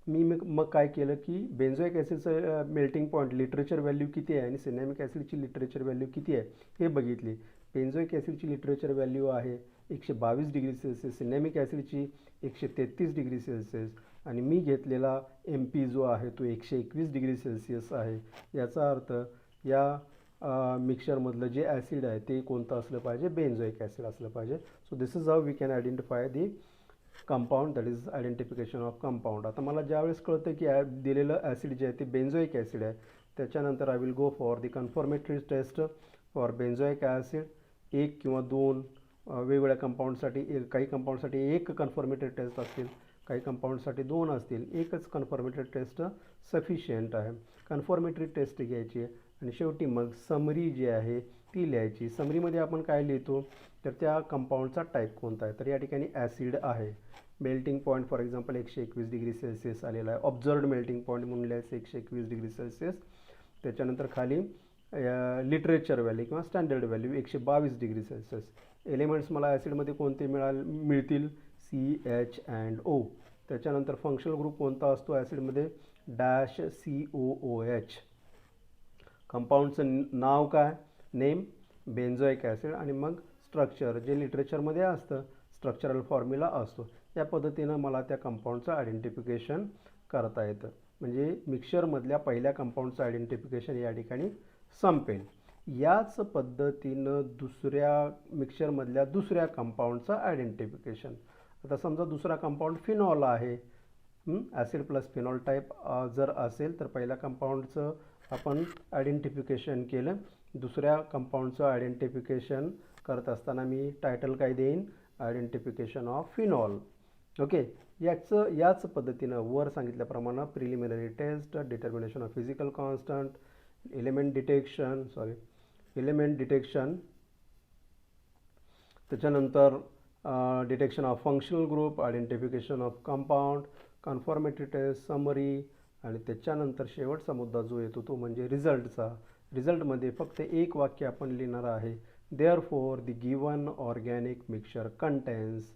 मी मग काय केलं की बेन्झोइक ॲसिडचं मेल्टिंग पॉईंट लिटरेचर व्हॅल्यू किती आहे आणि सिनेमिक ॲसिडची लिटरेचर व्हॅल्यू किती आहे हे बघितली. बेन्झोइक ॲसिडची लिटरेचर व्हॅल्यू आहे 122 डिग्री सेल्सिअस, सिनेमिक ॲसिडची 133 डिग्री सेल्सिअस आणि मी घेतलेला MP जो आहे तो 121 डिग्री सेल्सिअस आहे. याचा अर्थ या मिक्सचरमधलं जे ॲसिड आहे ते कोणतं असलं पाहिजे, बेन्झोइक ॲसिड असलं पाहिजे. So this is how we can identify the compound, that is identification of compound. आता मला ज्यावेळेस कळतं की दिलेलं ॲसिड जे आहे ते बेन्झोइक ॲसिड आहे, त्याच्यानंतर I will go for the confirmatory test for benzoic acid. एक किंवा दोन वेगवेगळ्या कंपाऊंडसाठी, काही कंपाऊंडसाठी एक कन्फर्मेटरी टेस्ट असतील, काही कंपाऊंडसाठी दोन असतील. एकच कन्फर्मेटरी टेस्ट सफिशियंट आहे. कन्फर्मेटरी टेस्ट घ्यायची आहे आणि शेवटी मग समरी जी आहे ती लिहायची. समरीमध्ये आपण काय लिहितो तर त्या कंपाऊंडचा टाईप कोणता आहे. तर या ठिकाणी ॲसिड आहे. Melting point for example 121 degree Celsius आलेला आहे. ऑब्झर्वड मेल्टिंग पॉईंट म्हणून लिहायचं 121 डिग्री सेल्सिअस. त्याच्यानंतर खाली लिटरेचर व्हॅल्यू किंवा standard value 122 degree Celsius. Elements मला ॲसिडमध्ये कोणते मिळतील, CH अँड O. त्याच्यानंतर फंक्शनल ग्रुप कोणता असतो ॲसिडमध्ये, -COOH. कंपाऊंडचं नाव काय, नेम बेन्झोइक ॲसिड. आणि मग स्ट्रक्चर जे लिटरेचरमध्ये असतं, स्ट्रक्चरल फॉर्म्युला असतो. या पद्धतीनं मला त्या कंपाऊंडचं आयडेंटिफिकेशन करता येतं. म्हणजे मिक्सचरमधल्या पहिल्या कंपाऊंडचं आयडेंटिफिकेशन या ठिकाणी संपेल. याच पद्धतीनं दुसऱ्या मिक्सचरमधल्या दुसऱ्या कंपाऊंडचं आयडेंटिफिकेशन. आता समजा दुसरा कंपाऊंड फिनॉल आहे, ॲसिड प्लस फिनॉल टाईप जर असेल तर पहिल्या कंपाऊंडचं आपण आयडेंटिफिकेशन केलं. दुसऱ्या कंपाऊंडचं आयडेंटिफिकेशन करत असताना मी टायटल काय देईन, आयडेंटिफिकेशन ऑफ फिनॉल. ओके. याच पद्धतीनं वर सांगितल्याप्रमाणे preliminary test, determination of physical constant, element detection, त्याच्यानंतर detection of functional group, identification of compound, confirmatory test, summary आणि त्याच्यानंतर शेवटचा मुद्दा जो येतो तो म्हणजे रिझल्टचा. रिझल्टमध्ये फक्त एक वाक्य आपण लिहिणार आहे, therefore the given organic mixture contains.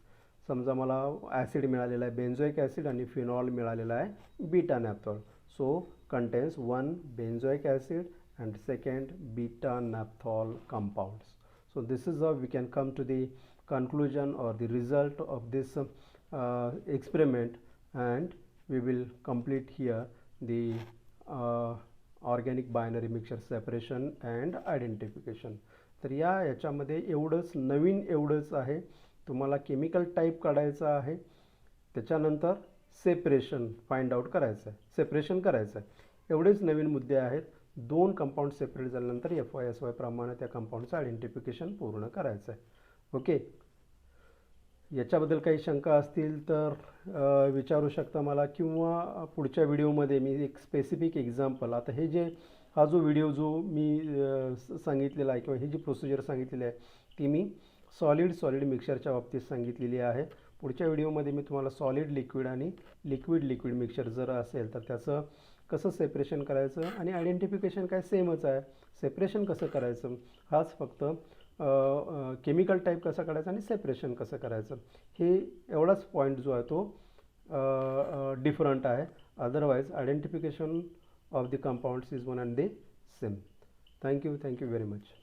समजा मला ॲसिड मिळालेला आहे बेन्झोइक ॲसिड आणि फिनॉल मिळालेला आहे beta naphthol. So contains 1 benzoic acid and second beta naphthol compounds. So this is how we can come to the conclusion or the result of this experiment, and we will complete here the organic binary mixture separation and identification. तर याच्यामध्ये एवढंच नवीन एवढंच आहे, तुम्हाला केमिकल टाईप काढायचा आहे, त्याच्यानंतर सेपरेशन फाइंड आउट करायचं आहे, सेपरेशन करायचं आहे. एवढेच नवीन मुद्दे आहेत. दोन कंपाऊंड सेपरेट झाल्यानंतर FY प्रमाणे त्या कंपाऊंडचं आयडेंटिफिकेशन पूर्ण करायचं आहे. ओके. याच्याबद्दल काही शंका असतील तर विचारू शकता मला, किंवा पुढच्या व्हिडिओमध्ये मी एक स्पेसिफिक एक्झाम्पल, आता हे जे हा जो व्हिडिओ जो मी सांगितलेला आहे किंवा ही जी प्रोसिजर सांगितलेली आहे ती मी सॉलिड मिक्सचरच्या बाबतीत सांगितलेली आहे. पुढच्या व्हिडिओमध्ये मी तुम्हाला सॉलिड लिक्विड आणि लिक्विड मिक्सचर जर असेल तर त्याचं कसं सेपरेशन करायचं आणि आयडेंटिफिकेशन काय सेमच आहे. सेपरेशन कसं करायचं हाच फक्त केमिकल टाईप कसा काढायचा आणि सेपरेशन कसं करायचं हे एवढाच पॉईंट जो आहे तो डिफरंट आहे. Otherwise identification of the compounds is one and the same. Thank you very much.